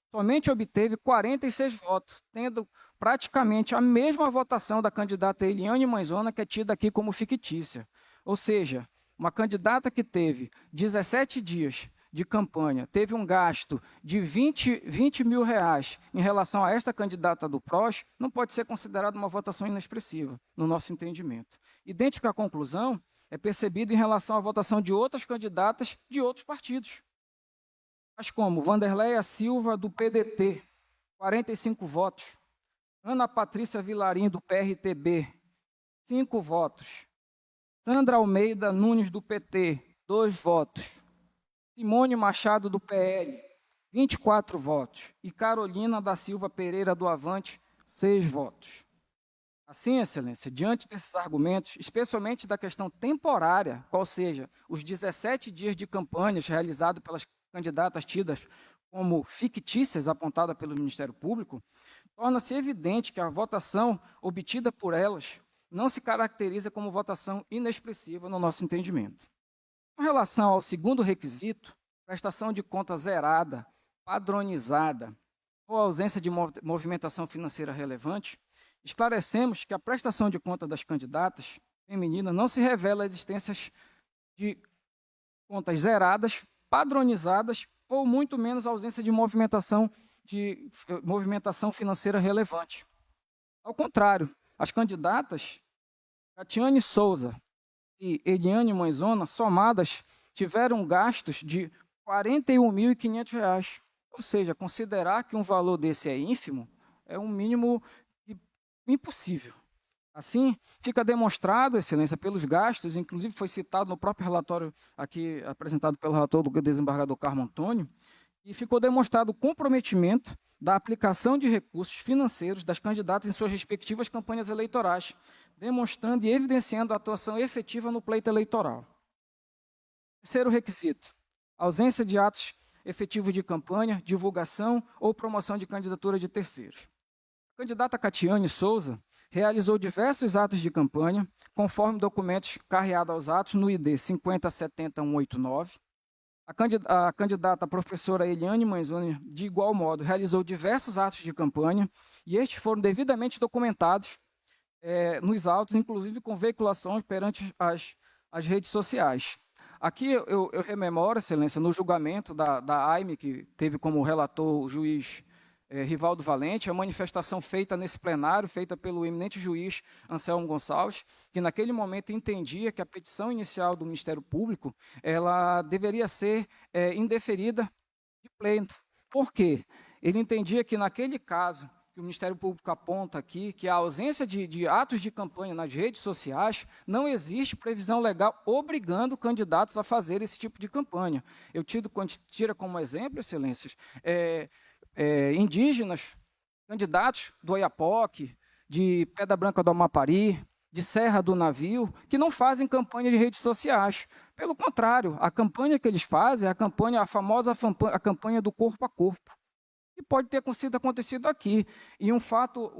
somente obteve 46 votos, tendo praticamente a mesma votação da candidata Eliane Manzona, que é tida aqui como fictícia. Ou seja, uma candidata que teve 17 dias de campanha, teve um gasto de R$20 mil em relação a esta candidata do PROS, não pode ser considerada uma votação inexpressiva, no nosso entendimento. Idêntica à conclusão é percebida em relação à votação de outras candidatas de outros partidos, tais como Vanderleia Silva, do PDT, 45 votos, Ana Patrícia Vilarim, do PRTB, 5 votos, Sandra Almeida Nunes, do PT, 2 votos, Simone Machado, do PL, 24 votos, e Carolina da Silva Pereira, do Avante, 6 votos. Assim, Excelência, diante desses argumentos, especialmente da questão temporária, qual seja, os 17 dias de campanhas realizados pelas candidatas tidas como fictícias, apontada pelo Ministério Público, torna-se evidente que a votação obtida por elas não se caracteriza como votação inexpressiva no nosso entendimento. Com relação ao segundo requisito, prestação de conta zerada, padronizada ou ausência de movimentação financeira relevante, esclarecemos que a prestação de conta das candidatas femininas não se revela a existência de contas zeradas, padronizadas ou muito menos a ausência de movimentação financeira relevante. Ao contrário, as candidatas Catiane Souza e Eliane Manzona, somadas, tiveram gastos de R$ 41.500. Ou seja, considerar que um valor desse é ínfimo é um mínimo impossível. Assim, fica demonstrado, Excelência, pelos gastos, inclusive foi citado no próprio relatório aqui apresentado pelo relator do desembargador Carmo Antônio, e ficou demonstrado o comprometimento da aplicação de recursos financeiros das candidatas em suas respectivas campanhas eleitorais, demonstrando e evidenciando a atuação efetiva no pleito eleitoral. Terceiro requisito: ausência de atos efetivos de campanha, divulgação ou promoção de candidatura de terceiros. A candidata Catiane Souza realizou diversos atos de campanha, conforme documentos carreados aos atos no ID 5070189. A candidata professora Eliane Manzoni, de igual modo, realizou diversos atos de campanha, e estes foram devidamente documentados nos autos, inclusive com veiculação perante as redes sociais. Aqui eu rememoro, Excelência, no julgamento da AIME, que teve como relator o juiz Rivaldo Valente, a manifestação feita nesse plenário, feita pelo eminente juiz Anselmo Gonçalves, que naquele momento entendia que a petição inicial do Ministério Público ela deveria ser indeferida de pleno. Por quê? Ele entendia que naquele caso que o Ministério Público aponta aqui, que a ausência de atos de campanha nas redes sociais, não existe previsão legal obrigando candidatos a fazer esse tipo de campanha. Eu tiro como exemplo, Excelências, indígenas, candidatos do Oiapoque, de Pedra Branca do Amapari, de Serra do Navio, que não fazem campanha de redes sociais. Pelo contrário, a campanha que eles fazem é a famosa campanha do corpo a corpo. E pode ter acontecido aqui. E um fato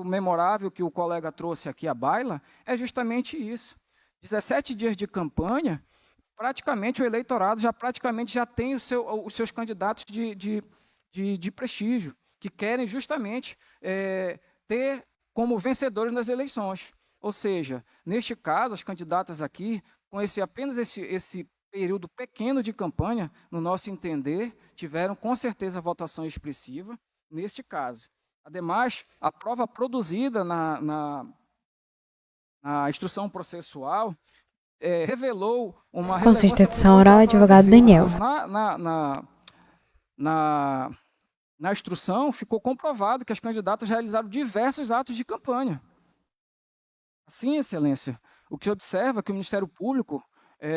memorável que o colega trouxe aqui à baila é justamente isso. 17 dias de campanha, praticamente o eleitorado já tem os seus candidatos de prestígio, que querem justamente ter como vencedores nas eleições. Ou seja, neste caso, as candidatas aqui, com apenas esse período pequeno de campanha, no nosso entender, tiveram com certeza votação expressiva neste caso. Ademais, a prova produzida na instrução processual revelou uma Com sustentação oral, advogado Daniel. Na instrução, ficou comprovado que as candidatas realizaram diversos atos de campanha. Assim, Excelência, o que se observa é que o Ministério Público,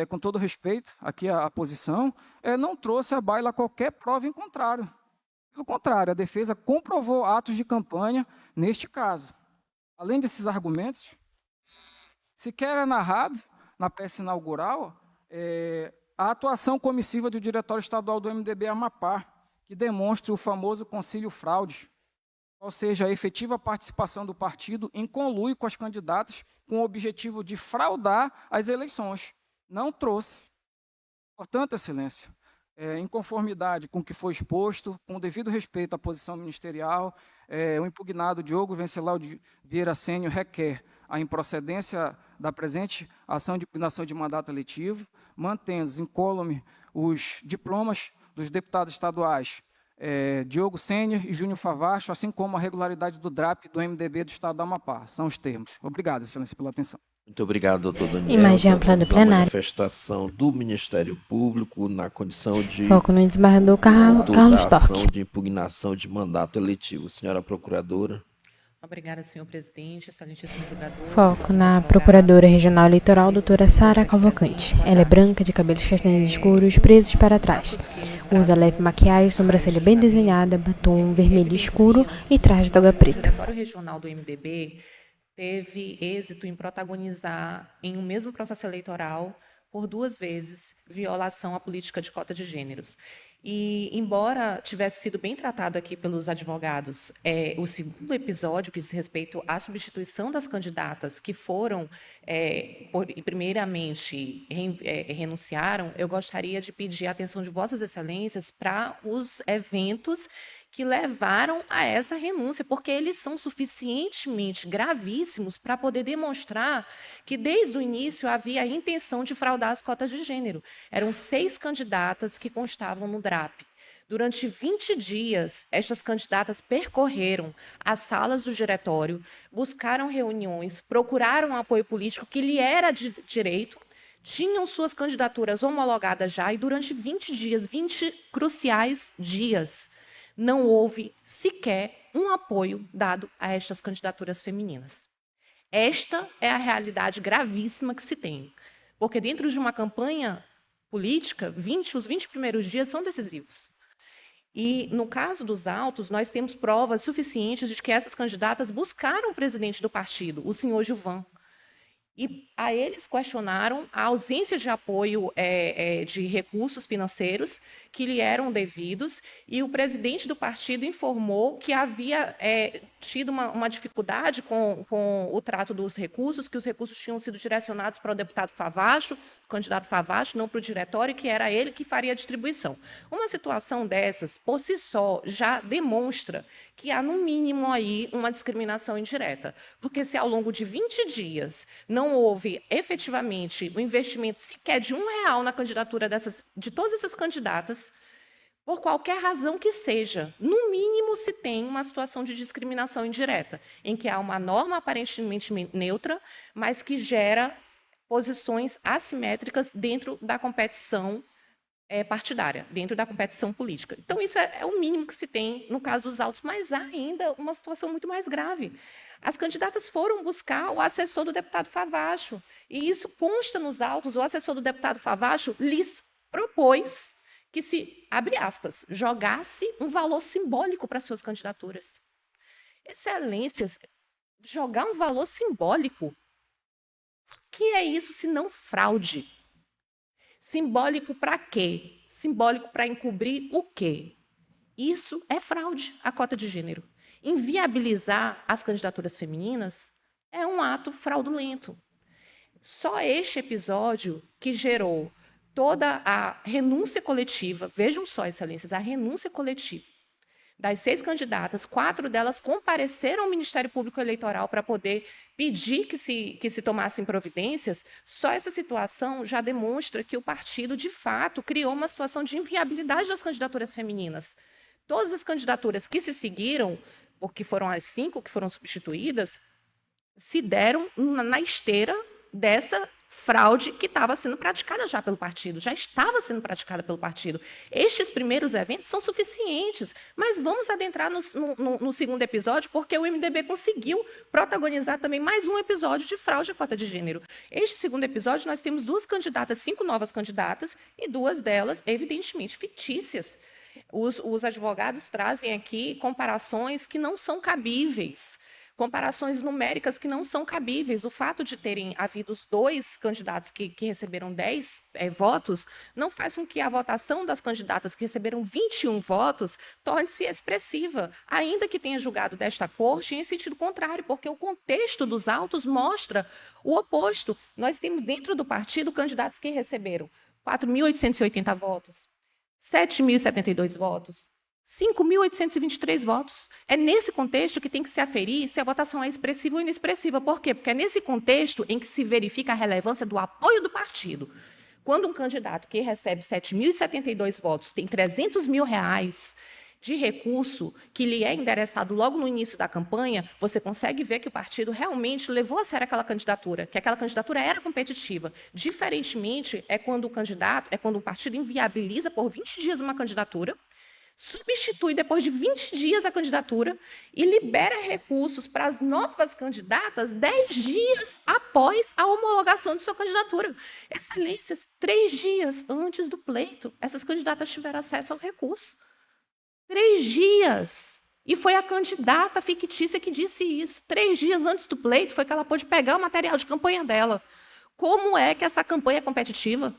com todo respeito aqui à posição, não trouxe à baila qualquer prova em contrário. Pelo contrário, a defesa comprovou atos de campanha neste caso. Além desses argumentos, sequer é narrado, na peça inaugural, a atuação comissiva do Diretório Estadual do MDB Amapá, que demonstra o famoso concílio fraude, ou seja, a efetiva participação do partido em conluio com as candidatas com o objetivo de fraudar as eleições. Não trouxe. Portanto, Excelência, em conformidade com o que foi exposto, com o devido respeito à posição ministerial, o impugnado Diogo Venceslau de Vieira Sênior requer a improcedência da presente ação de impugnação de mandato eletivo, mantendo incólume os diplomas dos deputados estaduais Diogo Sênior e Júnior Favacho, assim como a regularidade do DRAP do MDB do Estado do Amapá. São os termos. Obrigado, Excelência, pela atenção. Muito obrigado, doutor Daniel. Imagem ampla do plenário. Manifestação do Ministério Público na condição de Foco no desembargador Carlos ação Storck. de impugnação de mandato eletivo. Senhora Procuradora. Obrigada, senhor presidente, excelentíssimo julgador. Foco na Procuradora Regional Eleitoral, doutora Sara Cavalcante. Ela é branca, de cabelos castanhos escuros, presos para trás. Usa leve maquiagem, sobrancelha bem desenhada, batom vermelho escuro e traje de toga preta. O Diretório Regional do MDB teve êxito em protagonizar, em um mesmo processo eleitoral, por 2 vezes, violação à política de cota de gêneros. E, embora tivesse sido bem tratado aqui pelos advogados, o segundo episódio, que diz respeito à substituição das candidatas que foram, primeiramente, renunciaram, eu gostaria de pedir a atenção de Vossas Excelências para os eventos que levaram a essa renúncia, porque eles são suficientemente gravíssimos para poder demonstrar que, desde o início, havia a intenção de fraudar as cotas de gênero. Eram 6 candidatas que constavam no DRAP. Durante 20 dias, estas candidatas percorreram as salas do diretório, buscaram reuniões, procuraram apoio político que lhe era de direito, tinham suas candidaturas homologadas já, e durante 20 dias, 20 cruciais dias, não houve sequer um apoio dado a estas candidaturas femininas. Esta é a realidade gravíssima que se tem, porque dentro de uma campanha política, os 20 primeiros dias são decisivos. E, no caso dos autos, nós temos provas suficientes de que essas candidatas buscaram o presidente do partido, o senhor Gilvan. E a eles questionaram a ausência de apoio de recursos financeiros que lhe eram devidos, e o presidente do partido informou que havia tido uma dificuldade com o trato dos recursos, que os recursos tinham sido direcionados para o deputado Favacho, o candidato Favacho, não para o diretório, que era ele que faria a distribuição. Uma situação dessas, por si só, já demonstra que há, no mínimo, aí uma discriminação indireta. Porque se ao longo de 20 dias não houve efetivamente o investimento sequer de R$1 na candidatura de todas essas candidatas, por qualquer razão que seja, no mínimo se tem uma situação de discriminação indireta, em que há uma norma aparentemente neutra, mas que gera posições assimétricas dentro da competição partidária, dentro da competição política. Então, isso é o mínimo que se tem no caso dos autos, mas há ainda uma situação muito mais grave. As candidatas foram buscar o assessor do deputado Favacho, e isso consta nos autos. O assessor do deputado Favacho lhes propôs que se, abre aspas, jogasse um valor simbólico para suas candidaturas. Excelências, jogar um valor simbólico? O que é isso se não fraude? Simbólico para quê? Simbólico para encobrir o quê? Isso é fraude, a cota de gênero. Inviabilizar as candidaturas femininas é um ato fraudulento. Só este episódio que gerou toda a renúncia coletiva, vejam só, excelências, a renúncia coletiva das 6 candidatas, 4 delas compareceram ao Ministério Público Eleitoral para poder pedir que se tomassem providências. Só essa situação já demonstra que o partido, de fato, criou uma situação de inviabilidade das candidaturas femininas. Todas as candidaturas que se seguiram, porque foram as 5 que foram substituídas, se deram na esteira dessa fraude que estava sendo praticada já pelo partido, já estava sendo praticada pelo partido. Estes primeiros eventos são suficientes, mas vamos adentrar no segundo episódio, porque o MDB conseguiu protagonizar também mais um episódio de fraude à cota de gênero. Este segundo episódio, nós temos 2 candidatas, 5 novas candidatas, e 2 delas, evidentemente, fictícias. Os advogados trazem aqui comparações que não são cabíveis, comparações numéricas que não são cabíveis. O fato de terem havido 2 candidatos que receberam 10 votos não faz com que a votação das candidatas que receberam 21 votos torne-se expressiva, ainda que tenha julgado desta corte em sentido contrário, porque o contexto dos autos mostra o oposto. Nós temos dentro do partido candidatos que receberam 4.880 votos, 7.072 votos, 5.823 votos. É nesse contexto que tem que se aferir se a votação é expressiva ou inexpressiva. Por quê? Porque é nesse contexto em que se verifica a relevância do apoio do partido. Quando um candidato que recebe 7.072 votos tem R$300 mil de recurso que lhe é endereçado logo no início da campanha, você consegue ver que o partido realmente levou a sério aquela candidatura, que aquela candidatura era competitiva. Diferentemente, é quando o partido inviabiliza por 20 dias uma candidatura, substitui depois de 20 dias a candidatura e libera recursos para as novas candidatas 10 dias após a homologação de sua candidatura. Excelências, 3 dias antes do pleito, essas candidatas tiveram acesso ao recurso. 3 dias. E foi a candidata fictícia que disse isso. 3 dias antes do pleito foi que ela pôde pegar o material de campanha dela. Como é que essa campanha é competitiva?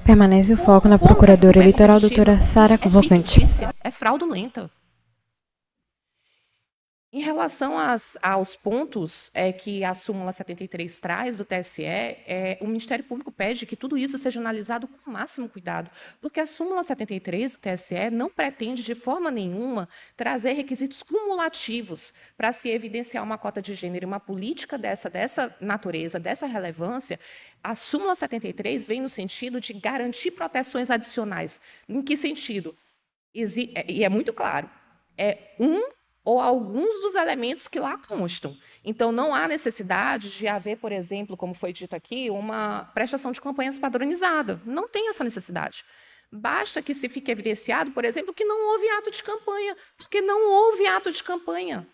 Permanece o foco na procuradora eleitoral, doutora Sara Cavalcante. É fraudulenta. Em relação aos pontos que a súmula 73 traz do TSE, o Ministério Público pede que tudo isso seja analisado com o máximo cuidado, porque a súmula 73 do TSE não pretende, de forma nenhuma, trazer requisitos cumulativos para se evidenciar uma cota de gênero, uma política dessa natureza, dessa relevância. A súmula 73 vem no sentido de garantir proteções adicionais. Em que sentido? E é muito claro, ou alguns dos elementos que lá constam. Então, não há necessidade de haver, por exemplo, como foi dito aqui, uma prestação de campanhas padronizada. Não tem essa necessidade. Basta que se fique evidenciado, por exemplo, que não houve ato de campanha, porque não houve ato de campanha.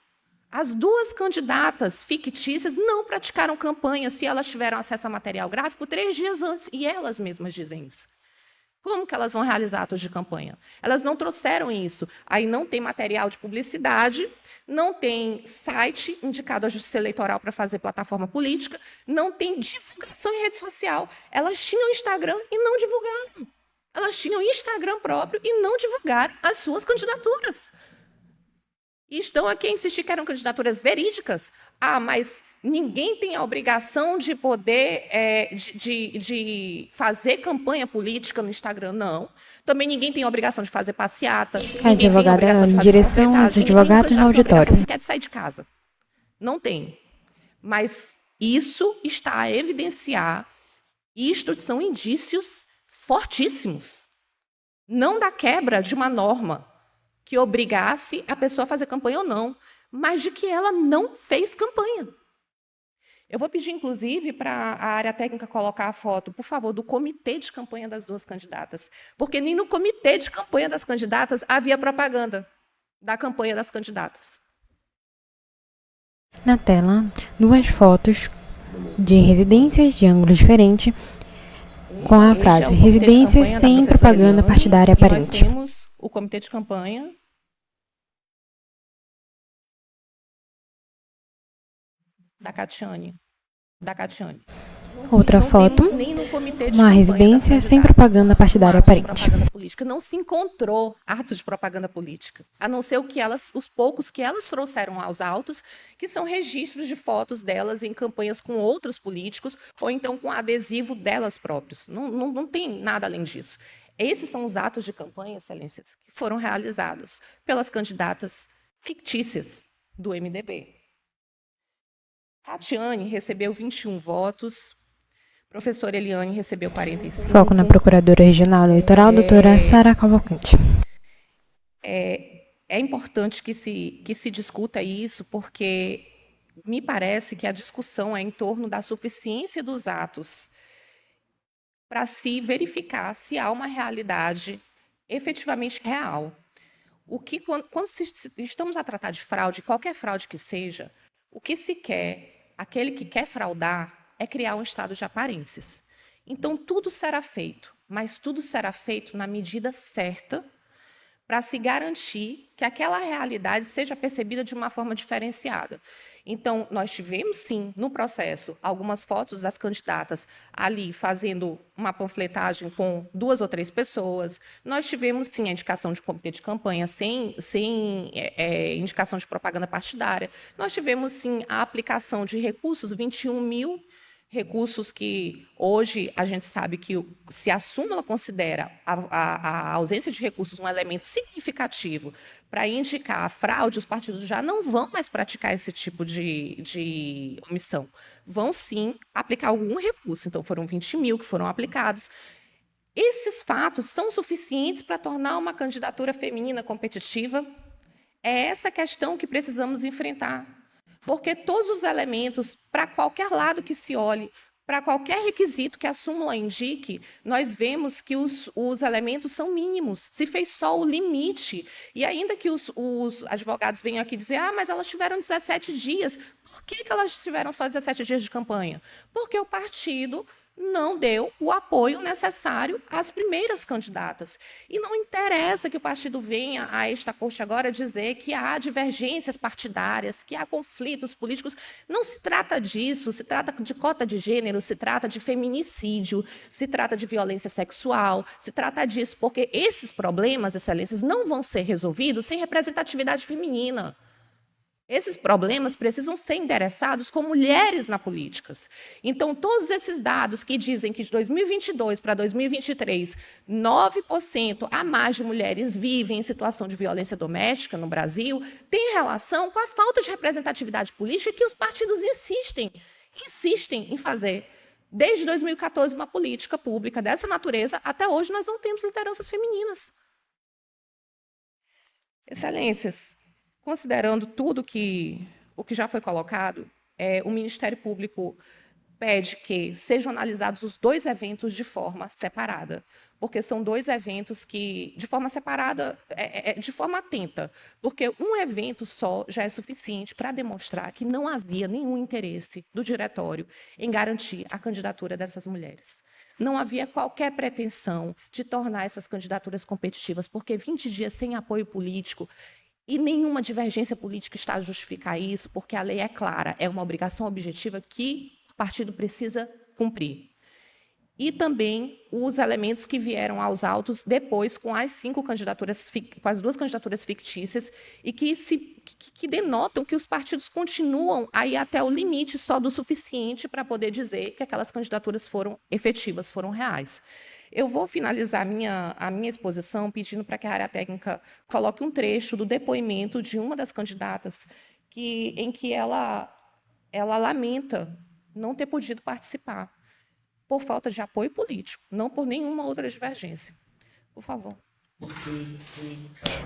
As 2 candidatas fictícias não praticaram campanha se elas tiveram acesso a material gráfico 3 dias antes, e elas mesmas dizem isso. Como que elas vão realizar atos de campanha? Elas não trouxeram isso. Aí não tem material de publicidade, não tem site indicado à Justiça Eleitoral para fazer plataforma política, não tem divulgação em rede social. Elas tinham Instagram e não divulgaram. Elas tinham Instagram próprio e não divulgaram as suas candidaturas. E estão aqui a insistir que eram candidaturas verídicas. Ah, mas ninguém tem a obrigação de poder de fazer campanha política no Instagram, não. Também ninguém tem a obrigação de fazer passeata. A advogada em direção aos advogados no auditório. Você quer sair de casa? Não tem. Mas isso está a evidenciar, isto são indícios fortíssimos. Não da quebra de uma norma que obrigasse a pessoa a fazer campanha ou não, mas de que ela não fez campanha. Eu vou pedir, inclusive, para a área técnica colocar a foto, por favor, do comitê de campanha das duas candidatas, porque nem no comitê de campanha das candidatas havia propaganda da campanha das candidatas. Na tela, duas fotos de residências de ângulo diferente, com a frase residências sem propaganda partidária aparente. Nós temos o comitê de campanha da Catiane. Outra foto, uma residência sem propaganda partidária aparente. Não se encontrou atos de propaganda política, a não ser os poucos que elas trouxeram aos autos, que são registros de fotos delas em campanhas com outros políticos, ou então com adesivo delas próprias. Não tem nada além disso. Esses são os atos de campanha, excelências, que foram realizados pelas candidatas fictícias do MDB. Tatiane recebeu 21 votos, professora Eliane recebeu 45. Foco na Procuradora Regional Eleitoral, doutora Sara Cavalcante. É importante que se discuta isso, porque me parece que a discussão é em torno da suficiência dos atos para se verificar se há uma realidade efetivamente real. Quando estamos a tratar de fraude, qualquer fraude que seja, o que se quer, aquele que quer fraudar, é criar um estado de aparências. Então, tudo será feito, mas tudo será feito na medida certa para se garantir que aquela realidade seja percebida de uma forma diferenciada. Então, nós tivemos, sim, no processo, algumas fotos das candidatas ali fazendo uma panfletagem com 2 ou 3 pessoas. Nós tivemos, sim, a indicação de comitê de campanha sem indicação de propaganda partidária. Nós tivemos, sim, a aplicação de recursos, 21 mil recursos que hoje a gente sabe que, se a súmula considera a ausência de recursos um elemento significativo para indicar a fraude, os partidos já não vão mais praticar esse tipo de omissão. Vão, sim, aplicar algum recurso. Então, foram 20 mil que foram aplicados. Esses fatos são suficientes para tornar uma candidatura feminina competitiva? É essa questão que precisamos enfrentar. Porque todos os elementos, para qualquer lado que se olhe, para qualquer requisito que a súmula indique, nós vemos que os elementos são mínimos. Se fez só o limite. E ainda que os advogados venham aqui dizer, mas elas tiveram 17 dias. Por que elas tiveram só 17 dias de campanha? Porque o partido não deu o apoio necessário às primeiras candidatas. E não interessa que o partido venha a esta corte agora dizer que há divergências partidárias, que há conflitos políticos. Não se trata disso, se trata de cota de gênero, se trata de feminicídio, se trata de violência sexual, se trata disso, porque esses problemas, excelências, não vão ser resolvidos sem representatividade feminina. Esses problemas precisam ser endereçados com mulheres na política. Então, todos esses dados que dizem que de 2022 para 2023, 9% a mais de mulheres vivem em situação de violência doméstica no Brasil, tem relação com a falta de representatividade política que os partidos insistem em fazer. Desde 2014, uma política pública dessa natureza, até hoje nós não temos lideranças femininas. Excelências, considerando tudo o que já foi colocado, o Ministério Público pede que sejam analisados os dois eventos de forma separada, porque são dois eventos que, de forma separada, de forma atenta, porque um evento só já é suficiente para demonstrar que não havia nenhum interesse do diretório em garantir a candidatura dessas mulheres. Não havia qualquer pretensão de tornar essas candidaturas competitivas, porque 20 dias sem apoio político e nenhuma divergência política está a justificar isso, porque a lei é clara, é uma obrigação objetiva que o partido precisa cumprir. E também os elementos que vieram aos autos depois com as duas candidaturas fictícias e que denotam que os partidos continuam aí até o limite só do suficiente para poder dizer que aquelas candidaturas foram efetivas, foram reais. Eu vou finalizar a minha exposição pedindo para que a área técnica coloque um trecho do depoimento de uma das candidatas em que ela lamenta não ter podido participar por falta de apoio político, não por nenhuma outra divergência. Por favor.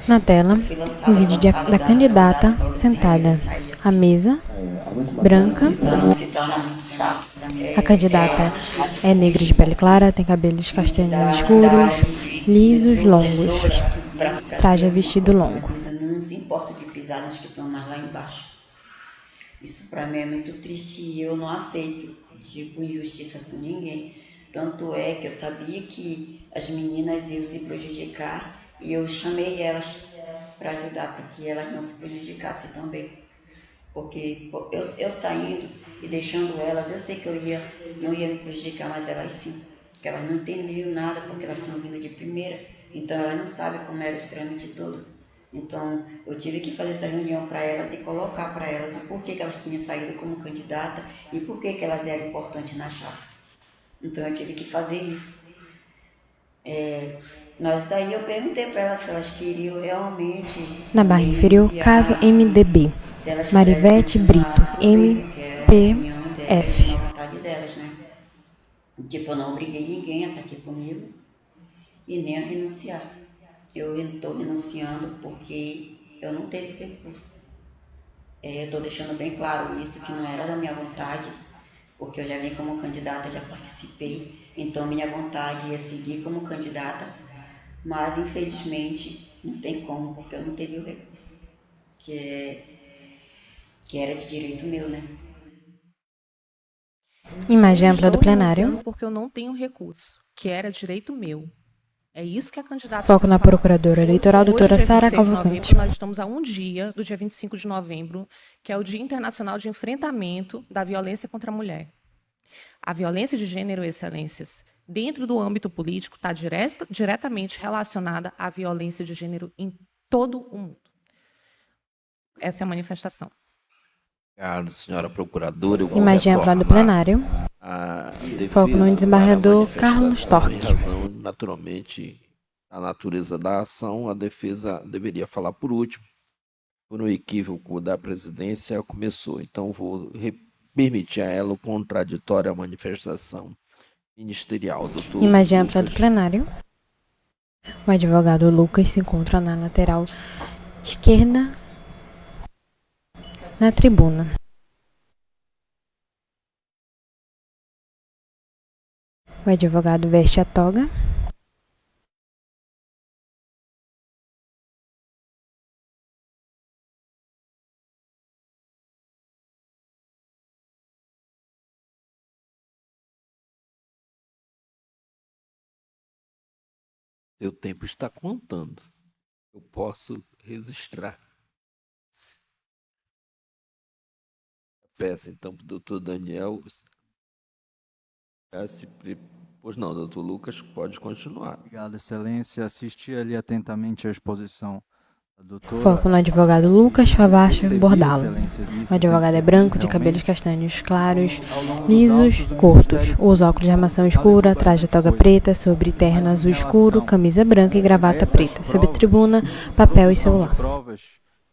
Na tela, o vídeo da candidata sentada à mesa, branca. A candidata é negra de pele clara, tem cabelos castanhos escuros, lisos, longos. Traja vestido longo. Não se importa de pisar nas que estão mais lá embaixo. Isso para mim é muito triste e eu não aceito, tipo, injustiça com ninguém. Tanto é que eu sabia que as meninas iam se prejudicar e eu chamei elas para ajudar, para que elas não se prejudicassem também. Porque eu saindo e deixando elas, eu sei que não ia me prejudicar, mas elas sim. Porque elas não entendiam nada, porque elas estão vindo de primeira. Então elas não sabem como era o trâmite todo. Então eu tive que fazer essa reunião para elas e colocar para elas o porquê que elas tinham saído como candidata e porquê que elas eram importantes na chave. Então eu tive que fazer isso. Mas daí eu perguntei para elas se elas queriam realmente... Na barra inferior, caso MDB. Marivete Brito, MPF. A vontade delas, né? Tipo, eu não obriguei ninguém a estar aqui comigo e nem a renunciar. Eu estou renunciando porque eu não teve recurso. Eu estou deixando bem claro isso, que não era da minha vontade, porque eu já vim como candidata, já participei, então minha vontade é seguir como candidata, mas infelizmente não tem como, porque eu não teve o recurso, que era de direito meu, né? Imagem ampla do plenário. Porque eu não tenho recurso, que era direito meu. É isso que a candidata... Foco na procuradora eleitoral, doutora Sara Cavalcante. Nós estamos a um dia do dia 25 de novembro, que é o Dia Internacional de Enfrentamento da Violência contra a Mulher. A violência de gênero, excelências, dentro do âmbito político, está diretamente relacionada à violência de gênero em todo o mundo. Essa é a manifestação. Obrigado, senhora procuradora. Imagem ampla do plenário. Foco no desembargador Carlos Torque. Em razão, naturalmente, da natureza da ação, a defesa deveria falar por último. Por um equívoco da presidência, começou. Então, vou permitir a ela o contraditório à manifestação ministerial. Doutor. Imagem ampla do plenário. O advogado Lucas se encontra na lateral esquerda, na tribuna. O advogado veste a toga. Seu tempo está contando. Eu posso registrar. Peço então para o doutor Daniel. Pois não, doutor Lucas, pode continuar. Obrigado, excelência. Assisti ali atentamente a exposição da doutora. Foco no advogado Lucas Favacho Bordalo. O advogado é branco, de cabelos castanhos claros, lisos, curtos. Usa óculos de armação escura, traje toga preta, sobre terno azul escuro, camisa branca e gravata preta. Sobre tribuna, papel e celular.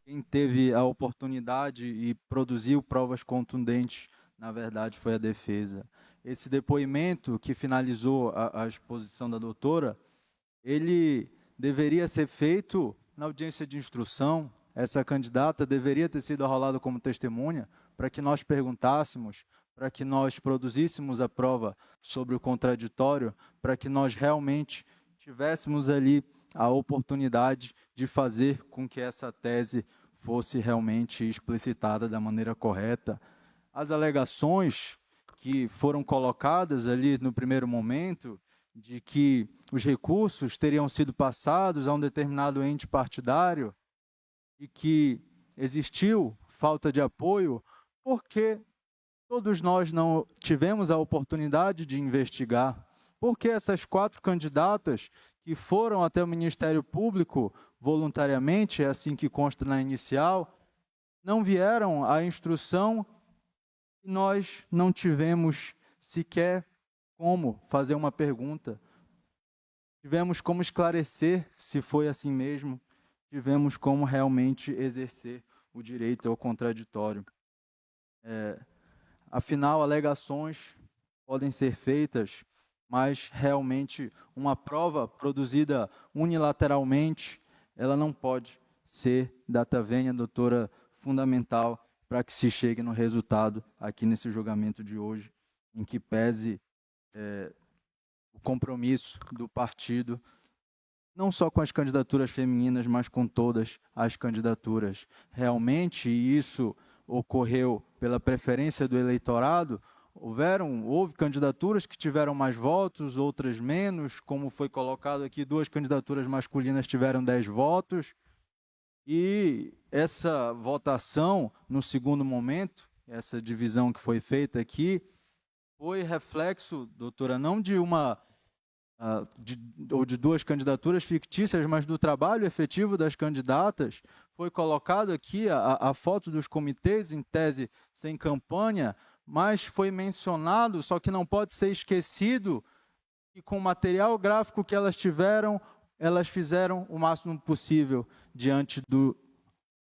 Quem teve a oportunidade e produziu provas contundentes, na verdade, foi a defesa. Esse depoimento que finalizou a exposição da doutora, ele deveria ser feito na audiência de instrução. Essa candidata deveria ter sido arrolada como testemunha para que nós perguntássemos para que nós produzíssemos a prova sobre o contraditório, para que nós realmente tivéssemos ali a oportunidade de fazer com que essa tese fosse realmente explicitada da maneira correta. As alegações que foram colocadas ali no primeiro momento, de que os recursos teriam sido passados a um determinado ente partidário e que existiu falta de apoio, porque todos nós não tivemos a oportunidade de investigar. Porque essas 4 candidatas que foram até o Ministério Público voluntariamente, é assim que consta na inicial, não vieram à instrução e nós não tivemos sequer como fazer uma pergunta. Tivemos como esclarecer se foi assim mesmo, tivemos como realmente exercer o direito ao contraditório. Afinal, alegações podem ser feitas, mas realmente uma prova produzida unilateralmente, ela não pode ser data venia, doutora, fundamental para que se chegue no resultado aqui nesse julgamento de hoje, em que pese o compromisso do partido, não só com as candidaturas femininas, mas com todas as candidaturas. Realmente, isso ocorreu pela preferência do eleitorado. Houve candidaturas que tiveram mais votos, outras menos, como foi colocado aqui, 2 candidaturas masculinas tiveram 10 votos, e essa votação, no segundo momento, essa divisão que foi feita aqui, foi reflexo, doutora, não de ou de 2 candidaturas fictícias, mas do trabalho efetivo das candidatas. Foi colocado aqui a foto dos comitês, em tese sem campanha, mas foi mencionado, só que não pode ser esquecido, que com o material gráfico que elas tiveram, elas fizeram o máximo possível diante do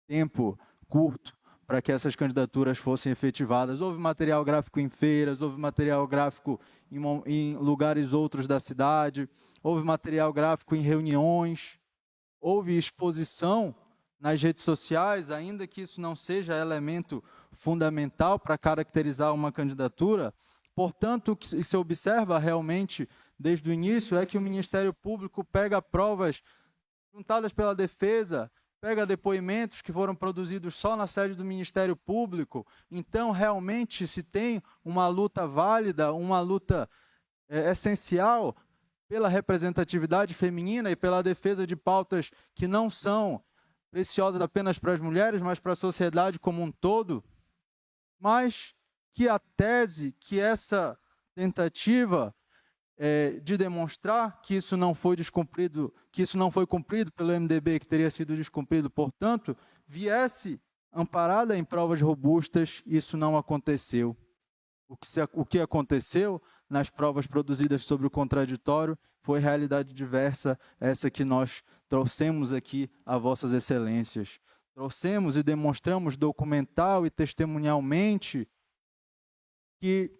tempo curto para que essas candidaturas fossem efetivadas. Houve material gráfico em feiras, houve material gráfico em lugares outros da cidade, houve material gráfico em reuniões, houve exposição nas redes sociais, ainda que isso não seja elemento fundamental para caracterizar uma candidatura. Portanto, o que se observa realmente desde o início é que o Ministério Público pega provas juntadas pela defesa, pega depoimentos que foram produzidos só na sede do Ministério Público. Então, realmente, se tem uma luta válida, uma luta essencial pela representatividade feminina e pela defesa de pautas que não são preciosas apenas para as mulheres, mas para a sociedade como um todo, mas que a tese, que essa tentativa de demonstrar que isso não foi descumprido, que isso não foi cumprido pelo MDB, que teria sido descumprido, portanto, viesse amparada em provas robustas, isso não aconteceu. O que aconteceu nas provas produzidas sobre o contraditório foi realidade diversa, essa que nós trouxemos aqui a vossas excelências. Trouxemos e demonstramos documental e testemunialmente que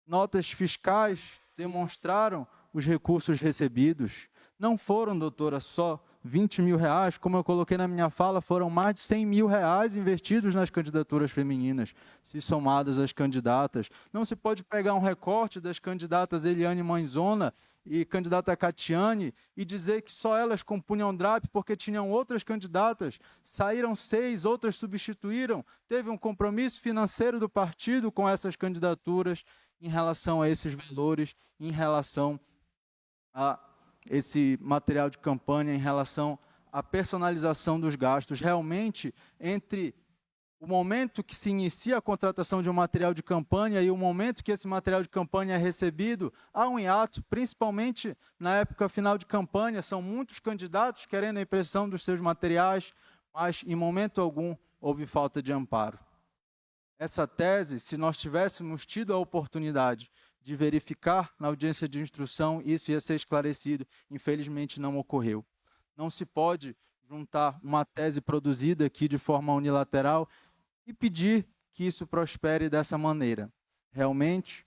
notas fiscais demonstraram os recursos recebidos. Não foram, doutora, só 20 mil reais, como eu coloquei na minha fala, foram mais de 100 mil reais investidos nas candidaturas femininas, se somadas as candidatas. Não se pode pegar um recorte das candidatas Eliane Manzona e candidata Catiane e dizer que só elas compunham DRAP porque tinham outras candidatas. Saíram 6, outras substituíram. Teve um compromisso financeiro do partido com essas candidaturas em relação a esses valores, em relação a esse material de campanha, em relação à personalização dos gastos. Realmente, entre o momento que se inicia a contratação de um material de campanha e o momento que esse material de campanha é recebido, há um hiato, principalmente na época final de campanha. São muitos candidatos querendo a impressão dos seus materiais, mas em momento algum houve falta de amparo. Essa tese, se nós tivéssemos tido a oportunidade de verificar na audiência de instrução, isso ia ser esclarecido. Infelizmente, não ocorreu. Não se pode juntar uma tese produzida aqui de forma unilateral e pedir que isso prospere dessa maneira. Realmente,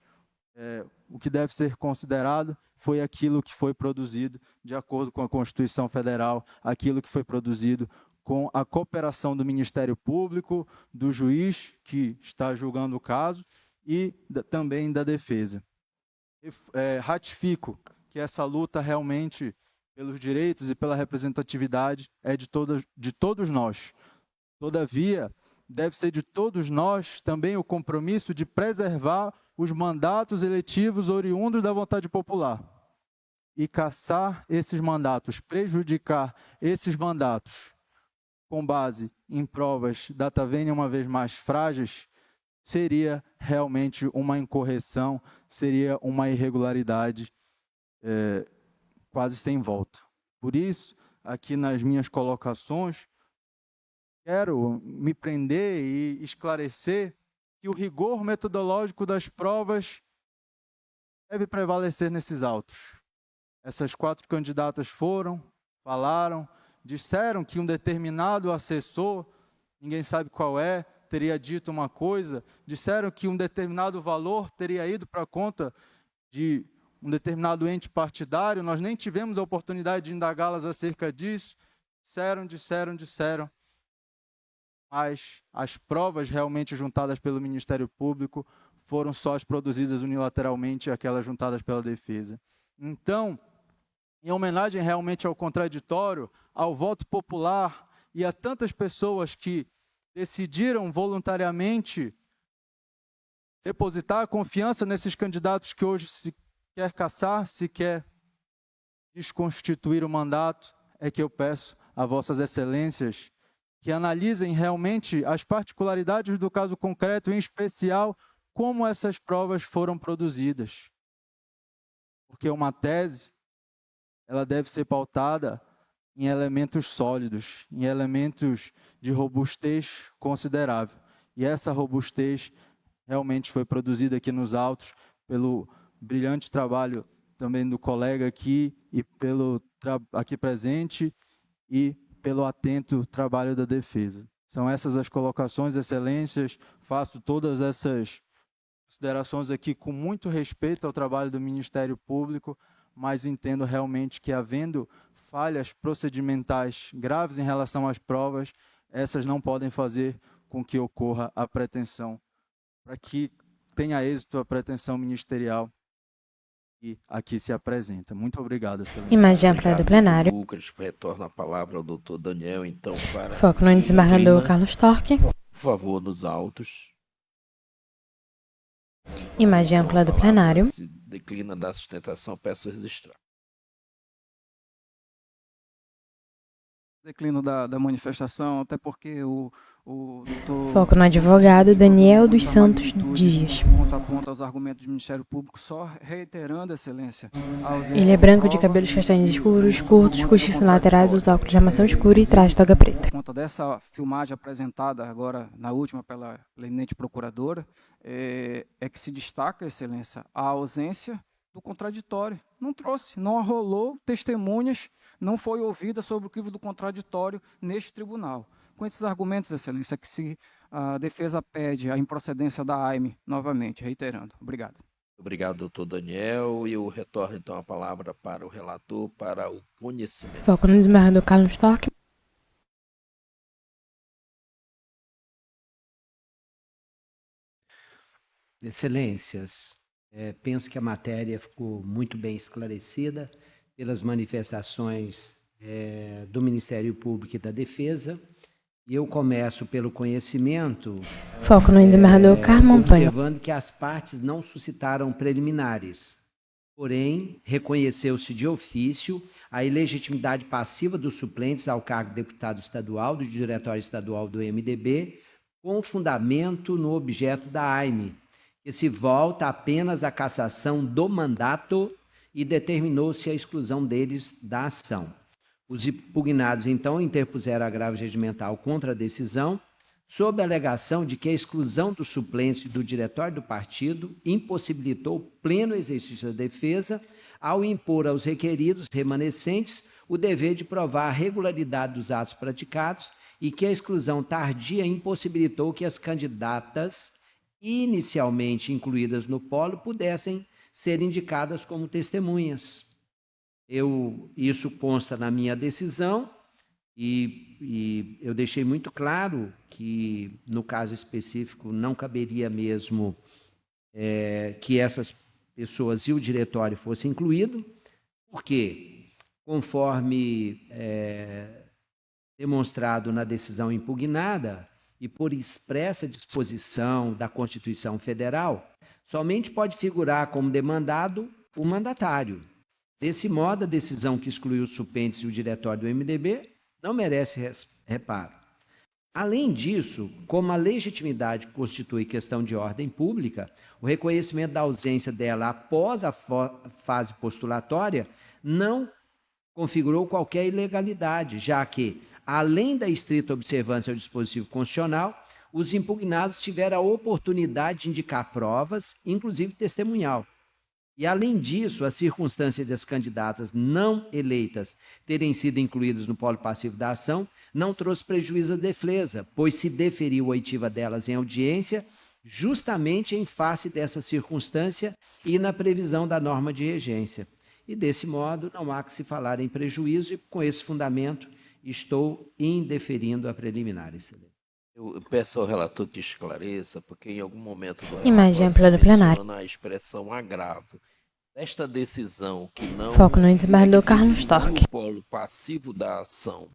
o que deve ser considerado foi aquilo que foi produzido de acordo com a Constituição Federal, aquilo que foi produzido com a cooperação do Ministério Público, do juiz que está julgando o caso e também da defesa. Ratifico que essa luta realmente pelos direitos e pela representatividade é de todos nós. Todavia, deve ser de todos nós também o compromisso de preservar os mandatos eletivos oriundos da vontade popular e cassar esses mandatos, prejudicar esses mandatos com base em provas data vênia uma vez mais frágeis, seria realmente uma incorreção, seria uma irregularidade quase sem volta. Por isso, aqui nas minhas colocações, quero me prender e esclarecer que o rigor metodológico das provas deve prevalecer nesses autos. Essas 4 candidatas falaram, disseram que um determinado assessor, ninguém sabe qual é, teria dito uma coisa, disseram que um determinado valor teria ido para a conta de um determinado ente partidário, nós nem tivemos a oportunidade de indagá-las acerca disso, disseram, mas as provas realmente juntadas pelo Ministério Público foram só as produzidas unilateralmente, aquelas juntadas pela defesa. Então, em homenagem realmente ao contraditório, ao voto popular e a tantas pessoas que decidiram voluntariamente depositar a confiança nesses candidatos que hoje se quer cassar, se quer desconstituir o mandato, é que eu peço a vossas excelências que analisem realmente as particularidades do caso concreto, em especial como essas provas foram produzidas. Porque uma tese, ela deve ser pautada em elementos sólidos, em elementos de robustez considerável. E essa robustez realmente foi produzida aqui nos autos pelo brilhante trabalho também do colega aqui e pelo aqui presente e pelo atento trabalho da defesa. São essas as colocações, excelências, faço todas essas considerações aqui com muito respeito ao trabalho do Ministério Público, mas entendo realmente que, havendo falhas procedimentais graves em relação às provas, essas não podem fazer com que ocorra a pretensão, para que tenha êxito a pretensão ministerial que aqui se apresenta. Muito obrigado, excelência. Imagem ampla do plenário. Lucas, retorna a palavra ao doutor Daniel, então, para... Foco no desembargador Carlos Torque. Por favor, nos autos. Imagem ampla do plenário. Se declina da sustentação, peço registrar. Declino da manifestação, até porque o doutor... Foco no advogado Daniel dos Santos Dias. Ponto a ponto aos argumentos do Ministério Público, só reiterando, excelência, a ausência Ele é branco, de cabelos castanhos escuros, curtos, cochichos laterais, usa óculos de armação escura e traz toga preta. Por conta dessa filmagem apresentada agora, na última, pela eminente procuradora, é que se destaca, excelência, a ausência do contraditório. Não trouxe, não arrolou testemunhas, não foi ouvida sobre o crivo do contraditório neste tribunal. Com esses argumentos, excelência, que se a defesa pede a improcedência da AIME, novamente, reiterando. Obrigado. Obrigado, doutor Daniel. E eu retorno, então, a palavra para o relator, para o conhecimento. Foco no desembargador Carlos Torque. Excelências, penso que a matéria ficou muito bem esclarecida pelas manifestações do Ministério Público e da Defesa. E eu começo pelo conhecimento, Foco no desembargador Carmo Antônio. observando que as partes não suscitaram preliminares. Porém, reconheceu-se de ofício a ilegitimidade passiva dos suplentes ao cargo de deputado estadual do Diretório Estadual do MDB, com fundamento no objeto da AIME, que se volta apenas à cassação do mandato e determinou-se a exclusão deles da ação. Os impugnados, então, interpuseram agravo regimental contra a decisão, sob a alegação de que a exclusão dos suplentes do diretório do partido impossibilitou o pleno exercício da defesa ao impor aos requeridos remanescentes o dever de provar a regularidade dos atos praticados e que a exclusão tardia impossibilitou que as candidatas inicialmente incluídas no polo pudessem ser indicadas como testemunhas. Isso consta na minha decisão e eu deixei muito claro que, no caso específico, não caberia mesmo que essas pessoas e o diretório fossem incluídos, porque, conforme demonstrado na decisão impugnada e por expressa disposição da Constituição Federal, somente pode figurar como demandado o mandatário. Desse modo, a decisão que excluiu os suplentes e o diretório do MDB não merece reparo. Além disso, como a legitimidade constitui questão de ordem pública, o reconhecimento da ausência dela após a fase postulatória não configurou qualquer ilegalidade, já que, além da estrita observância ao dispositivo constitucional, os impugnados tiveram a oportunidade de indicar provas, inclusive testemunhal. E, além disso, a circunstância das candidatas não eleitas terem sido incluídas no polo passivo da ação não trouxe prejuízo à defesa, pois se deferiu a oitiva delas em audiência justamente em face dessa circunstância e na previsão da norma de regência. E, desse modo, não há que se falar em prejuízo e, com esse fundamento, estou indeferindo a preliminar, excelência. Eu peço ao relator que esclareça, porque em algum momento do Imagem ampla do plenário. menciona a expressão agravo. Esta decisão que não... Foco no desembargador Carlos Torque. O polo passivo da ação,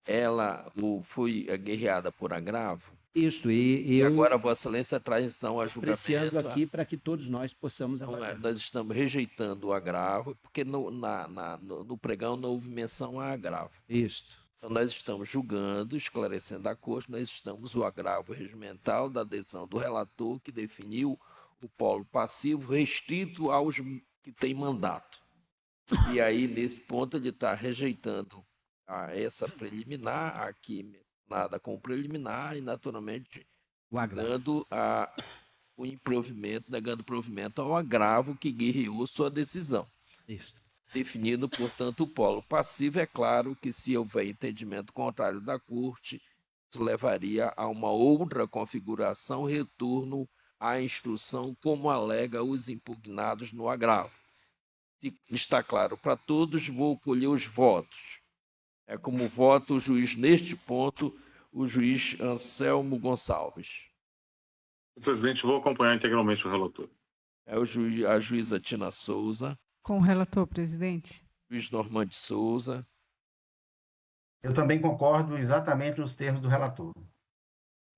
ela foi guerreada por agravo? Isto, e eu... agora Vossa Excelência traz a julgamento... Apreciando aqui para que todos nós possamos... nós estamos rejeitando o agravo, porque no pregão não houve menção a agravo. Isto. Então, nós estamos julgando, esclarecendo a corte, nós estamos o agravo regimental da decisão do relator que definiu o polo passivo restrito aos que têm mandato. E aí, nesse ponto, ele está rejeitando essa preliminar, aqui mencionada como preliminar, e, naturalmente, negando negando provimento ao agravo que guerreou sua decisão. Isso. Definido, portanto, o polo passivo, é claro que, se houver entendimento contrário da Corte, isso levaria a uma outra configuração, retorno à instrução, como alega os impugnados no agravo. Se está claro para todos, vou colher os votos. É como vota o juiz neste ponto, o juiz Anselmo Gonçalves. Presidente, vou acompanhar integralmente o relator. A juíza Tina Souza. Com o relator, presidente. Juiz Normando Souza. Eu também concordo exatamente nos termos do relator.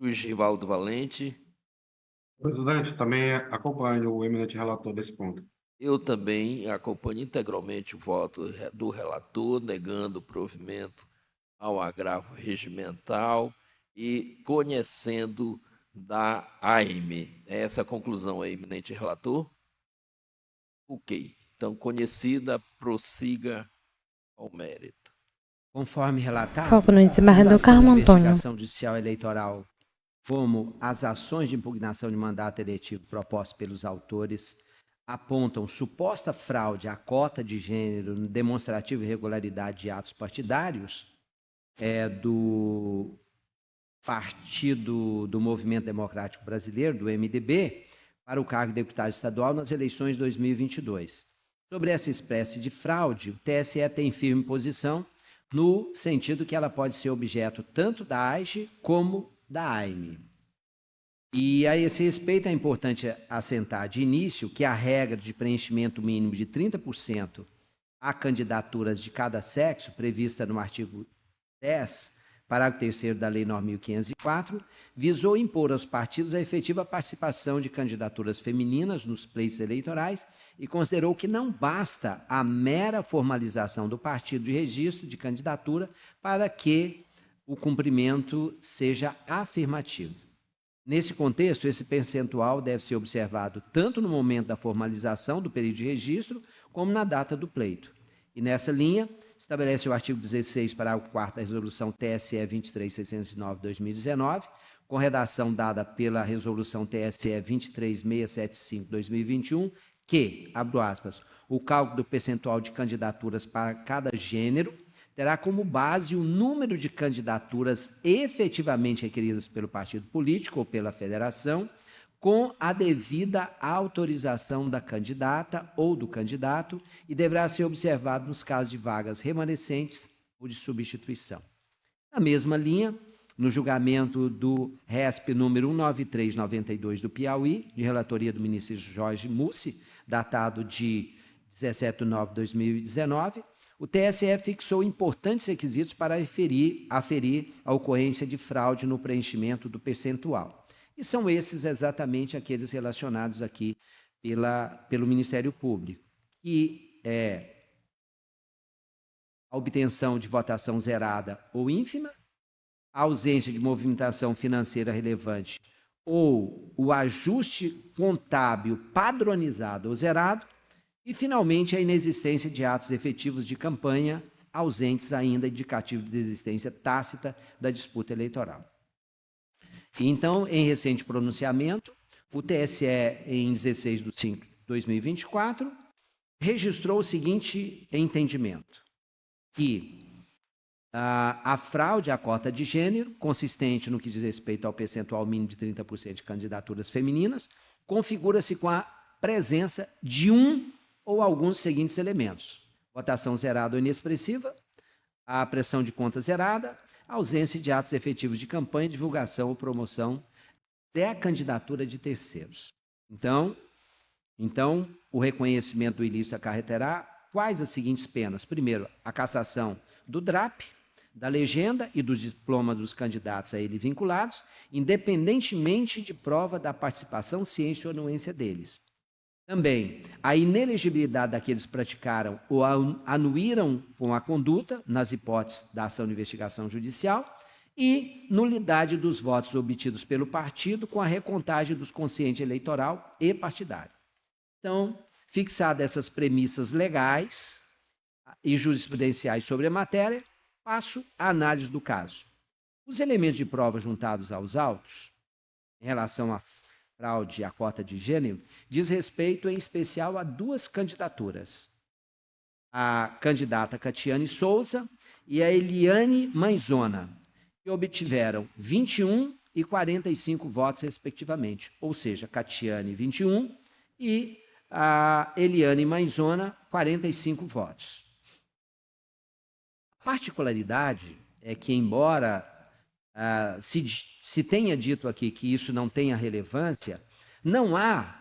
Juiz Rivaldo Valente. Presidente, também acompanho o eminente relator desse ponto. Eu também acompanho integralmente o voto do relator, negando o provimento ao agravo regimental e conhecendo da AIME. É essa a conclusão aí, eminente relator? Ok. Então, conhecida, prossiga ao mérito. Conforme relatado, Foco no desembargador Carmo a Antônio. investigação judicial eleitoral, como as ações de impugnação de mandato eletivo propostas pelos autores, apontam suposta fraude à cota de gênero no demonstrativo irregularidade de atos partidários do Partido do Movimento Democrático Brasileiro, do MDB, para o cargo de deputado estadual nas eleições de 2022. Sobre essa espécie de fraude, o TSE tem firme posição no sentido que ela pode ser objeto tanto da AIGE como da AIME. E a esse respeito é importante assentar de início que a regra de preenchimento mínimo de 30% a candidaturas de cada sexo, prevista no artigo 10, parágrafo 3º da Lei 9.504, visou impor aos partidos a efetiva participação de candidaturas femininas nos pleitos eleitorais e considerou que não basta a mera formalização do partido de registro de candidatura para que o cumprimento seja afirmativo. Nesse contexto, esse percentual deve ser observado tanto no momento da formalização do período de registro, como na data do pleito. E nessa linha, estabelece o artigo 16, parágrafo 4º da Resolução TSE 23.609/2019, com redação dada pela Resolução TSE 23.675/2021, que, abro aspas, o cálculo do percentual de candidaturas para cada gênero terá como base o número de candidaturas efetivamente requeridas pelo partido político ou pela federação, com a devida autorização da candidata ou do candidato, e deverá ser observado nos casos de vagas remanescentes ou de substituição. Na mesma linha, no julgamento do RESP número 19392 do Piauí, de relatoria do ministro Jorge Mussi, datado de 17 de novembro de 2019, o TSE fixou importantes requisitos para aferir a ocorrência de fraude no preenchimento do percentual. E são esses exatamente aqueles relacionados aqui pelo Ministério Público, que é a obtenção de votação zerada ou ínfima, a ausência de movimentação financeira relevante ou o ajuste contábil padronizado ou zerado, e, finalmente, a inexistência de atos efetivos de campanha, ausentes ainda indicativo de desistência tácita da disputa eleitoral. Então, em recente pronunciamento, o TSE, em 16 de 5 de 2024, registrou o seguinte entendimento, que a fraude à cota de gênero, consistente no que diz respeito ao percentual mínimo de 30% de candidaturas femininas, configura-se com a presença de um ou alguns dos seguintes elementos: votação zerada ou inexpressiva, a pressão de conta zerada, a ausência de atos efetivos de campanha, divulgação ou promoção da candidatura de terceiros. Então, o reconhecimento do ilícito acarreterá quais as seguintes penas? Primeiro, a cassação do DRAP, da legenda e do diploma dos candidatos a ele vinculados, independentemente de prova da participação, ciência ou anuência deles. Também, a inelegibilidade daqueles que praticaram ou anuíram com a conduta, nas hipóteses da ação de investigação judicial, e nulidade dos votos obtidos pelo partido com a recontagem dos conscientes eleitoral e partidário. Então, fixadas essas premissas legais e jurisprudenciais sobre a matéria, passo à análise do caso. Os elementos de prova juntados aos autos, em relação à fraude à cota de gênero, diz respeito em especial a duas candidaturas: a candidata Catiane Souza e a Eliane Manzona, que obtiveram 21 e 45 votos, respectivamente. Ou seja, Catiane, 21, e a Eliane Manzona, 45 votos. A particularidade é que, embora se tenha dito aqui que isso não tenha relevância, não há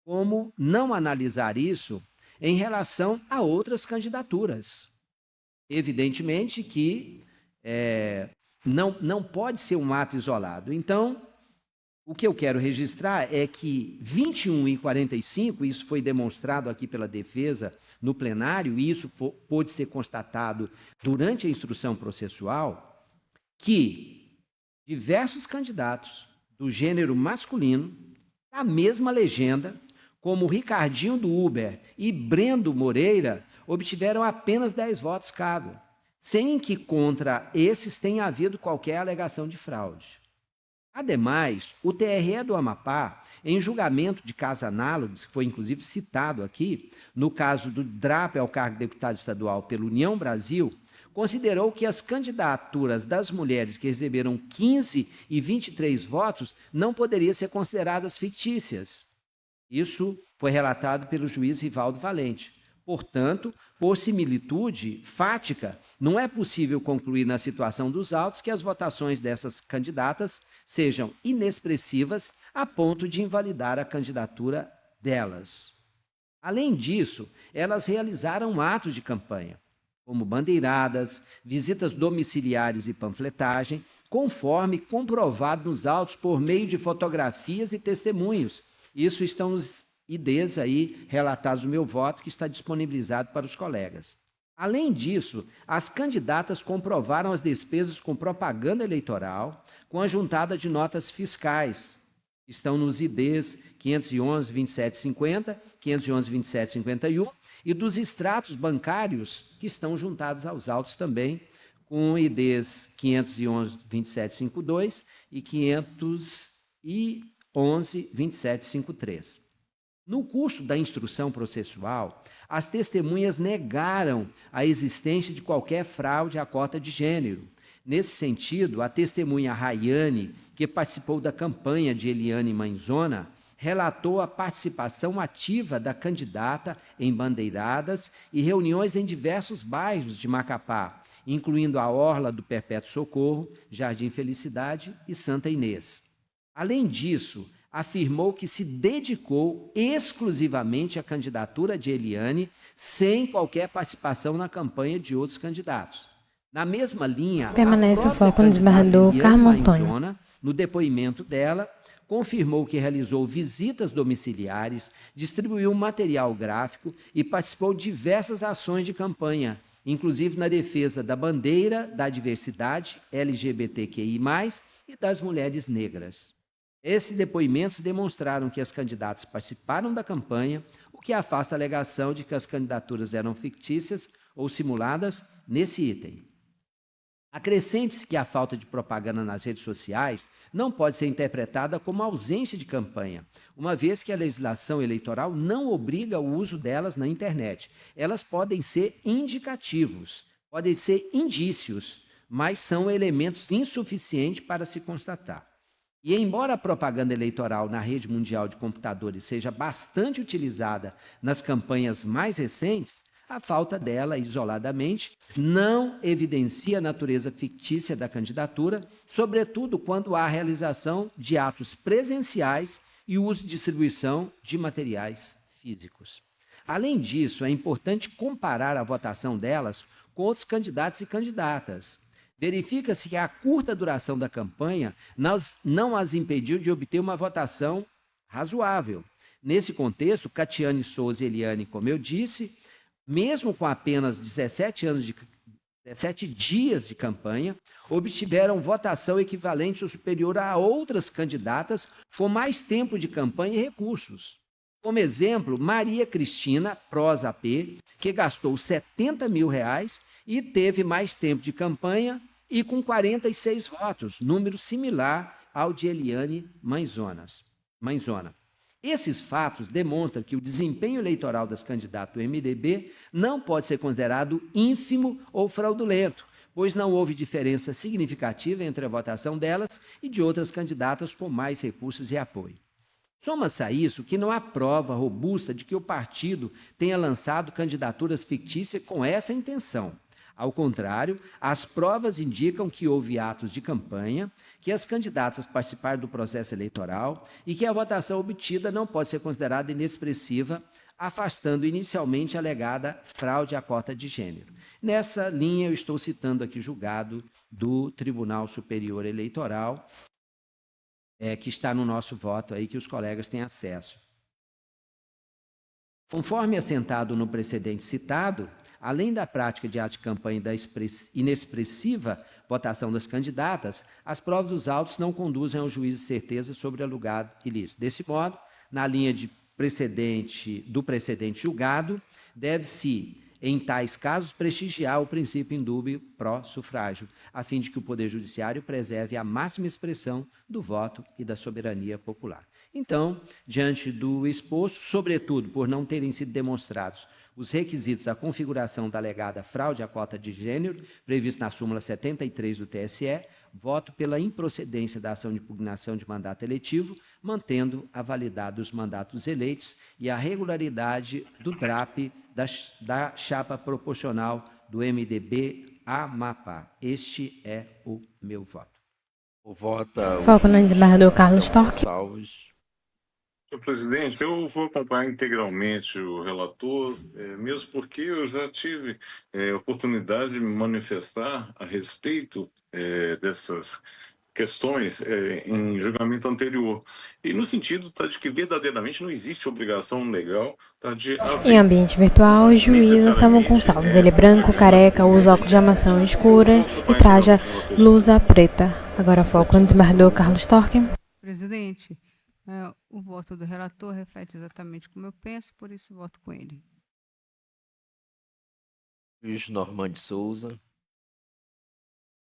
como não analisar isso em relação a outras candidaturas. Evidentemente que não pode ser um ato isolado. Então, o que eu quero registrar é que 21 e 45, isso foi demonstrado aqui pela defesa no plenário, e isso pôde ser constatado durante a instrução processual, que diversos candidatos do gênero masculino, a mesma legenda, como Ricardinho do Uber e Brendo Moreira, obtiveram apenas 10 votos cada, sem que contra esses tenha havido qualquer alegação de fraude. Ademais, o TRE do Amapá, em julgamento de casos análogos, que foi inclusive citado aqui, no caso do DRAP ao cargo de deputado estadual pela União Brasil, considerou que as candidaturas das mulheres que receberam 15 e 23 votos não poderiam ser consideradas fictícias. Isso foi relatado pelo juiz Rivaldo Valente. Portanto, por similitude fática, não é possível concluir na situação dos autos que as votações dessas candidatas sejam inexpressivas a ponto de invalidar a candidatura delas. Além disso, elas realizaram atos de campanha, como bandeiradas, visitas domiciliares e panfletagem, conforme comprovado nos autos por meio de fotografias e testemunhos. Isso estão nos IDs aí relatados no meu voto, que está disponibilizado para os colegas. Além disso, as candidatas comprovaram as despesas com propaganda eleitoral, com a juntada de notas fiscais, que estão nos IDs 511, 2750, 511, 2751, e dos extratos bancários que estão juntados aos autos também, com IDs 511, 2752 e 511, 2753. No curso da instrução processual, as testemunhas negaram a existência de qualquer fraude à cota de gênero. Nesse sentido, a testemunha Rayane, que participou da campanha de Eliane Manzona, relatou a participação ativa da candidata em bandeiradas e reuniões em diversos bairros de Macapá, incluindo a Orla do Perpétuo Socorro, Jardim Felicidade e Santa Inês. Além disso, afirmou que se dedicou exclusivamente à candidatura de Eliane, sem qualquer participação na campanha de outros candidatos. Na mesma linha, Permanece a o própria foco no desembargador candidata Carmo Eliane Antônio. Manzona, no depoimento dela, confirmou que realizou visitas domiciliares, distribuiu material gráfico e participou de diversas ações de campanha, inclusive na defesa da bandeira, da diversidade LGBTQI+, e das mulheres negras. Esses depoimentos demonstraram que as candidatas participaram da campanha, o que afasta a alegação de que as candidaturas eram fictícias ou simuladas nesse item. Acrescente-se que a falta de propaganda nas redes sociais não pode ser interpretada como ausência de campanha, uma vez que a legislação eleitoral não obriga o uso delas na internet. Elas podem ser indicativos, podem ser indícios, mas são elementos insuficientes para se constatar. E embora a propaganda eleitoral na rede mundial de computadores seja bastante utilizada nas campanhas mais recentes, a falta dela, isoladamente, não evidencia a natureza fictícia da candidatura, sobretudo quando há a realização de atos presenciais e uso e distribuição de materiais físicos. Além disso, é importante comparar a votação delas com outros candidatos e candidatas. Verifica-se que a curta duração da campanha não as impediu de obter uma votação razoável. Nesse contexto, Catiane Souza e Eliane, como eu disse, mesmo com apenas 17 dias de campanha, obtiveram votação equivalente ou superior a outras candidatas com mais tempo de campanha e recursos. Como exemplo, Maria Cristina Pros AP, que gastou R$70 mil e teve mais tempo de campanha e com 46 votos, número similar ao de Eliane Manzona. Esses fatos demonstram que o desempenho eleitoral das candidatas do MDB não pode ser considerado ínfimo ou fraudulento, pois não houve diferença significativa entre a votação delas e de outras candidatas com mais recursos e apoio. Soma-se a isso que não há prova robusta de que o partido tenha lançado candidaturas fictícias com essa intenção. Ao contrário, as provas indicam que houve atos de campanha, que as candidatas participaram do processo eleitoral e que a votação obtida não pode ser considerada inexpressiva, afastando inicialmente a alegada fraude à cota de gênero. Nessa linha, eu estou citando aqui julgado do Tribunal Superior Eleitoral, que está no nosso voto aí, que os colegas têm acesso. Conforme assentado no precedente citado, além da prática de ato de campanha e da inexpressiva votação das candidatas, as provas dos autos não conduzem ao juízo de certeza sobre alegado ilícito. Desse modo, na linha do precedente julgado, deve-se, em tais casos, prestigiar o princípio indúbio pró-sufrágio, a fim de que o Poder Judiciário preserve a máxima expressão do voto e da soberania popular. Então, diante do exposto, sobretudo por não terem sido demonstrados os requisitos da configuração da alegada fraude à cota de gênero, previsto na súmula 73 do TSE, voto pela improcedência da ação de impugnação de mandato eletivo, mantendo a validade dos mandatos eleitos e a regularidade do DRAP da chapa proporcional do MDB Amapá. Este é o meu voto. Foco no desembargador Carlos Torque. Senhor presidente, eu vou acompanhar integralmente o relator, mesmo porque eu já tive oportunidade de me manifestar a respeito dessas questões em julgamento anterior. E no sentido de que verdadeiramente não existe obrigação legal de haver... Em ambiente virtual, o juiz Anselmo Gonçalves. Ele é branco, careca, usa óculos de armação escura e traja blusa preta. Agora foco no desembargador Carlos Torque. Presidente, o voto do relator reflete exatamente como eu penso, por isso voto com ele. Luiz Normando Souza.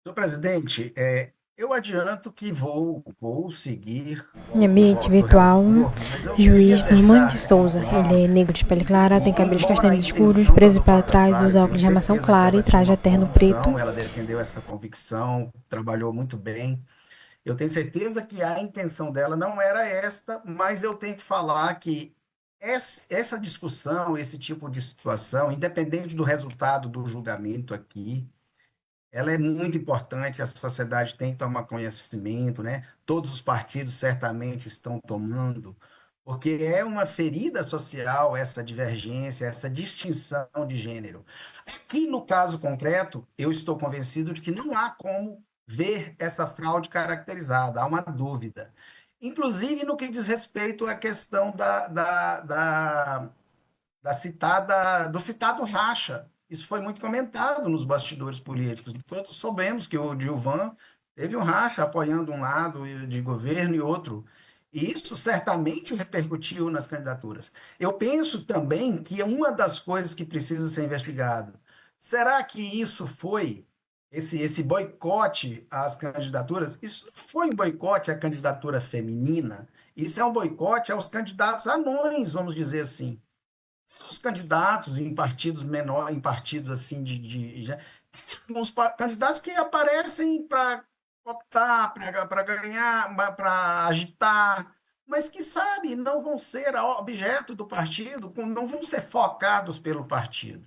Senhor presidente, eu adianto que vou seguir. Em ambiente virtual, juiz Normando Souza. Ele é negro de pele clara, tem cabelos castanhos escuros, preso para trás, usa óculos de armação clara e traja terno preto. Ela defendeu essa convicção, trabalhou muito bem. Eu tenho certeza que a intenção dela não era esta, mas eu tenho que falar que essa discussão, esse tipo de situação, independente do resultado do julgamento aqui, ela é muito importante, a sociedade tem que tomar conhecimento, né? Todos os partidos certamente estão tomando, porque é uma ferida social essa divergência, essa distinção de gênero. Aqui, no caso concreto, eu estou convencido de que não há como ver essa fraude caracterizada, há uma dúvida. Inclusive no que diz respeito à questão do citado racha. Isso foi muito comentado nos bastidores políticos. Todos soubemos que o Gilvan teve um racha apoiando um lado de governo e outro. E isso certamente repercutiu nas candidaturas. Eu penso também que uma das coisas que precisa ser investigado, será que isso foi, esse boicote às candidaturas, isso não foi um boicote à candidatura feminina, isso é um boicote aos candidatos anões, vamos dizer assim. Os candidatos em partidos menores, em partidos assim uns candidatos que aparecem para optar, para ganhar, para agitar, mas que sabe, não vão ser objeto do partido, não vão ser focados pelo partido.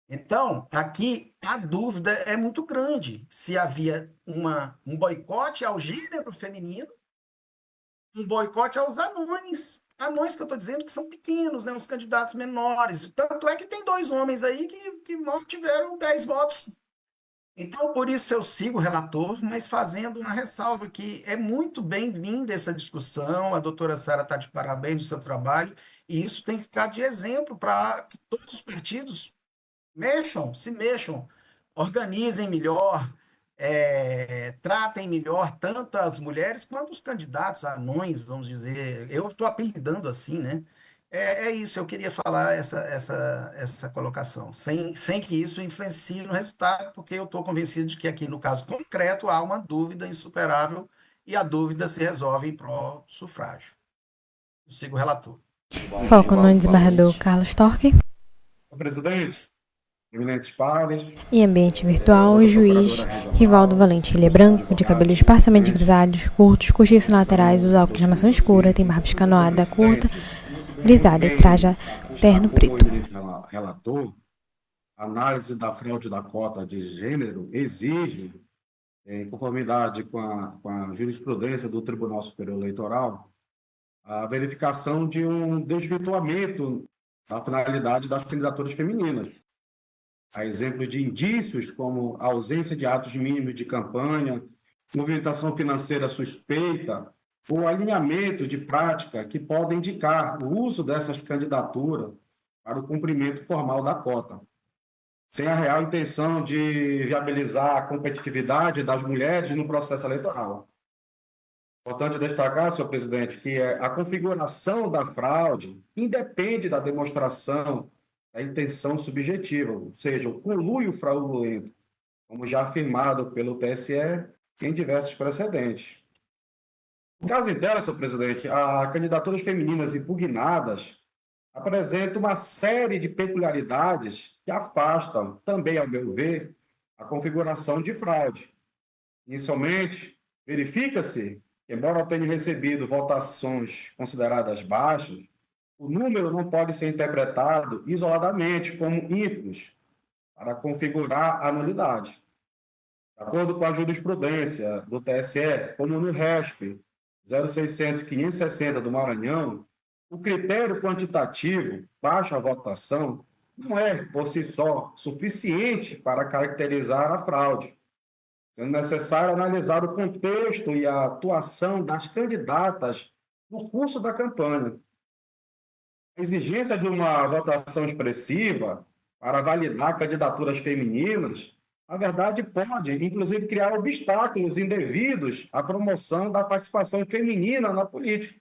Então, aqui a dúvida é muito grande se havia um boicote ao gênero feminino, um boicote aos anões. Anões que eu estou dizendo que são pequenos, né? Os candidatos menores. Tanto é que tem 2 homens aí que não tiveram 10 votos. Então, por isso eu sigo o relator, mas fazendo uma ressalva que é muito bem-vinda essa discussão, a doutora Sara está de parabéns no seu trabalho, e isso tem que ficar de exemplo para que todos os partidos se mexam, organizem melhor, tratem melhor tanto as mulheres quanto os candidatos anões, vamos dizer. Eu estou apelidando assim, né? É isso, eu queria falar essa colocação, sem que isso influencie no resultado, porque eu estou convencido de que aqui, no caso concreto, há uma dúvida insuperável e a dúvida se resolve em pró-sufrágio. Eu sigo o relator. Foco no desembargador Carlos Torque. Presidente, eminentes pares. Em ambiente virtual, o juiz Rivaldo Valente. Ele é branco, de cabelos parcialmente grisalhos, curtos, cochichos laterais, usa óculos de armação escura, tem barba escanoada, curta, grisalha e traja terno preto. Relator, a análise da fraude da cota de gênero exige, em conformidade com a jurisprudência do Tribunal Superior Eleitoral, a verificação de um desvirtuamento da finalidade das candidaturas femininas. Há exemplos de indícios como a ausência de atos mínimos de campanha, movimentação financeira suspeita ou alinhamento de prática que podem indicar o uso dessas candidaturas para o cumprimento formal da cota, sem a real intenção de viabilizar a competitividade das mulheres no processo eleitoral. Importante destacar, senhor presidente, que a configuração da fraude independe da demonstração da intenção subjetiva, ou seja, o conluio fraudulento, como já afirmado pelo TSE em diversos precedentes. No caso em tela, senhor presidente, as candidaturas femininas impugnadas apresentam uma série de peculiaridades que afastam, também, ao meu ver, a configuração de fraude. Inicialmente, verifica-se que, embora tenham recebido votações consideradas baixas, o número não pode ser interpretado isoladamente como ínfimos para configurar a nulidade. De acordo com a jurisprudência do TSE, como no RESP 0600-560 do Maranhão, o critério quantitativo, baixa votação, não é, por si só, suficiente para caracterizar a fraude, sendo necessário analisar o contexto e a atuação das candidatas no curso da campanha. A exigência de uma votação expressiva para validar candidaturas femininas, na verdade, pode, inclusive, criar obstáculos indevidos à promoção da participação feminina na política,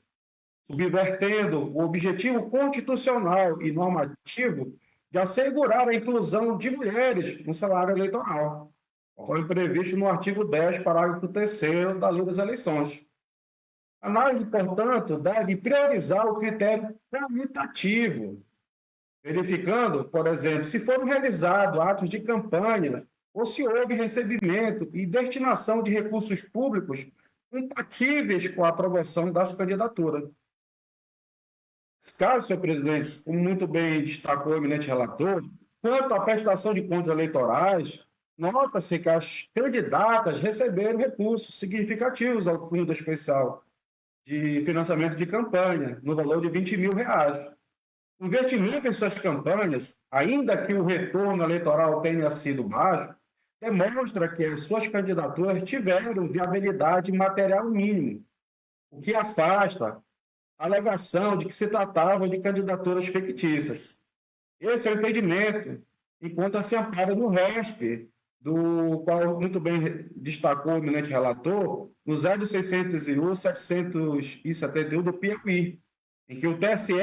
subvertendo o objetivo constitucional e normativo de assegurar a inclusão de mulheres no cenário eleitoral, conforme previsto no artigo 10, parágrafo 3º da Lei das Eleições. A análise, portanto, deve priorizar o critério qualitativo, verificando, por exemplo, se foram realizados atos de campanha ou se houve recebimento e destinação de recursos públicos compatíveis com a aprovação das candidaturas. Nesse caso, senhor presidente, como muito bem destacou o eminente relator, quanto à prestação de contas eleitorais, nota-se que as candidatas receberam recursos significativos ao Fundo Especial de Financiamento de Campanha, no valor de R$20 mil. O investimento em suas campanhas, ainda que o retorno eleitoral tenha sido baixo, demonstra que as suas candidaturas tiveram viabilidade material mínima, o que afasta a alegação de que se tratava de candidaturas fictícias. Esse é o entendimento, enquanto se ampara no RESP, do qual muito bem destacou o eminente relator, no 0601-771 do Piauí, em que o TSE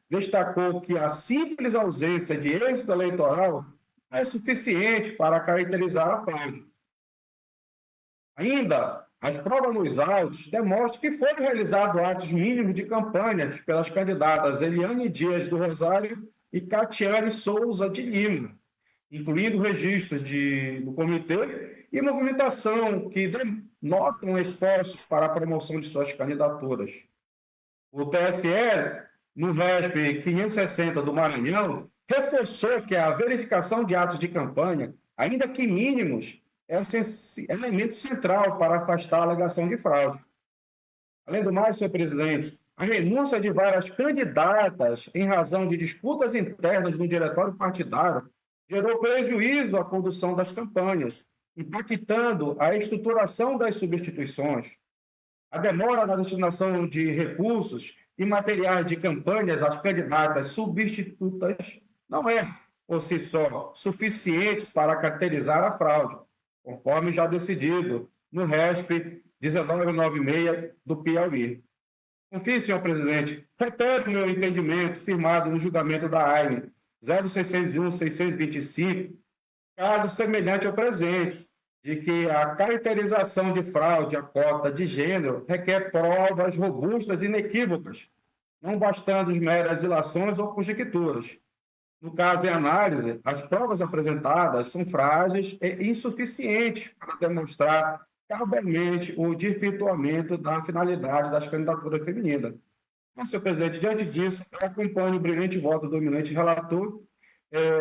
destacou que a simples ausência de êxito eleitoral é suficiente para caracterizar a fraude. Ainda, as provas nos autos demonstram que foram realizados atos mínimos de campanha pelas candidatas Eliane Dias do Rosário e Catiane Souza de Lima, incluindo registros do comitê e movimentação que denotam esforços para a promoção de suas candidaturas. O TSE, no RESP 560 do Maranhão, reforçou que a verificação de atos de campanha, ainda que mínimos, é elemento central para afastar a alegação de fraude. Além do mais, senhor presidente, a renúncia de várias candidatas em razão de disputas internas no diretório partidário gerou prejuízo à condução das campanhas, impactando a estruturação das substituições. A demora na destinação de recursos e materiais de campanhas às candidatas substitutas não é, por si só, suficiente para caracterizar a fraude, conforme já decidido no RESP 1996 do Piauí. Enfim, senhor presidente, reitero meu entendimento firmado no julgamento da AINE 0601-625, caso semelhante ao presente, de que a caracterização de fraude à cota de gênero requer provas robustas e inequívocas, não bastando meras ilações ou conjecturas. No caso em análise, as provas apresentadas são frágeis e insuficientes para demonstrar cabalmente o desvirtuamento da finalidade das candidaturas femininas. Mas, senhor presidente, diante disso, eu acompanho o brilhante voto do eminente relator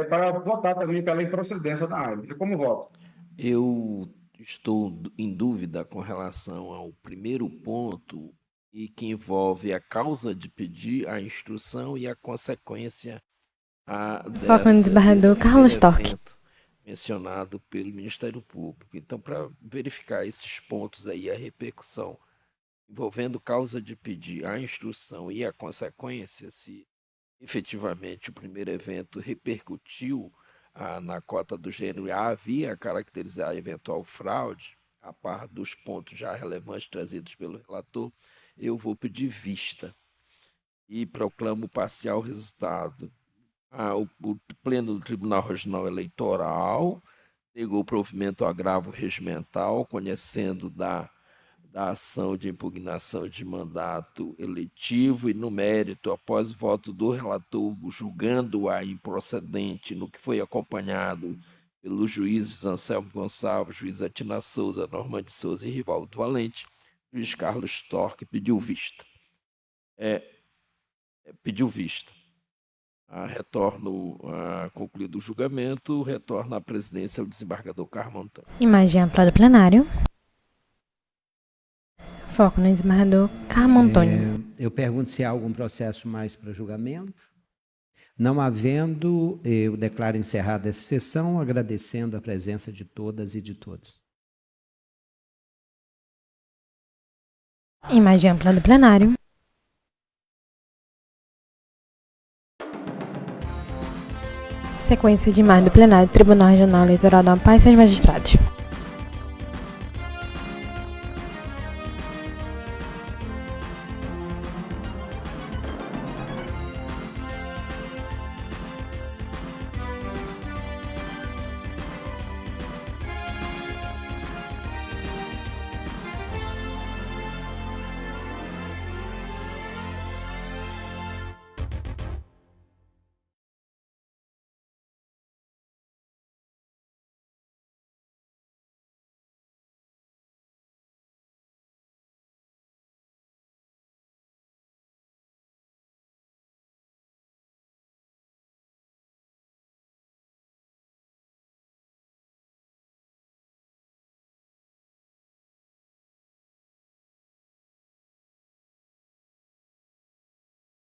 para votar também pela improcedência da AINE. Como voto? Eu estou em dúvida com relação ao primeiro ponto, e que envolve a causa de pedir a instrução e a consequência Foco no desembargador Carlos Torque, mencionado pelo Ministério Público. Então, para verificar esses pontos aí, a repercussão envolvendo causa de pedir a instrução e a consequência, se efetivamente o primeiro evento repercutiu na cota do gênero e havia a caracterizar a eventual fraude, a par dos pontos já relevantes trazidos pelo relator, eu vou pedir vista e proclamo parcial resultado. O Pleno do Tribunal Regional Eleitoral negou provimento ao agravo regimental, conhecendo da ação de impugnação de mandato eletivo e, no mérito, após o voto do relator, julgando-a improcedente, no que foi acompanhado pelos juízes Anselmo Gonçalves, juiz Atina Souza, Norma de Souza e Rivaldo Valente, o juiz Carlos Torque pediu vista. Pediu vista. Concluído o julgamento, retorna à presidência ao desembargador Carmo Antônio. Imagem ampla do plenário. Foco no desembargador Carmo Antônio. Eu pergunto se há algum processo mais para julgamento. Não havendo, eu declaro encerrada essa sessão, agradecendo a presença de todas e de todos. Imagem ampla do plenário. Sequência de imagem do plenário do Tribunal Regional Eleitoral do Amapá e seus magistrados.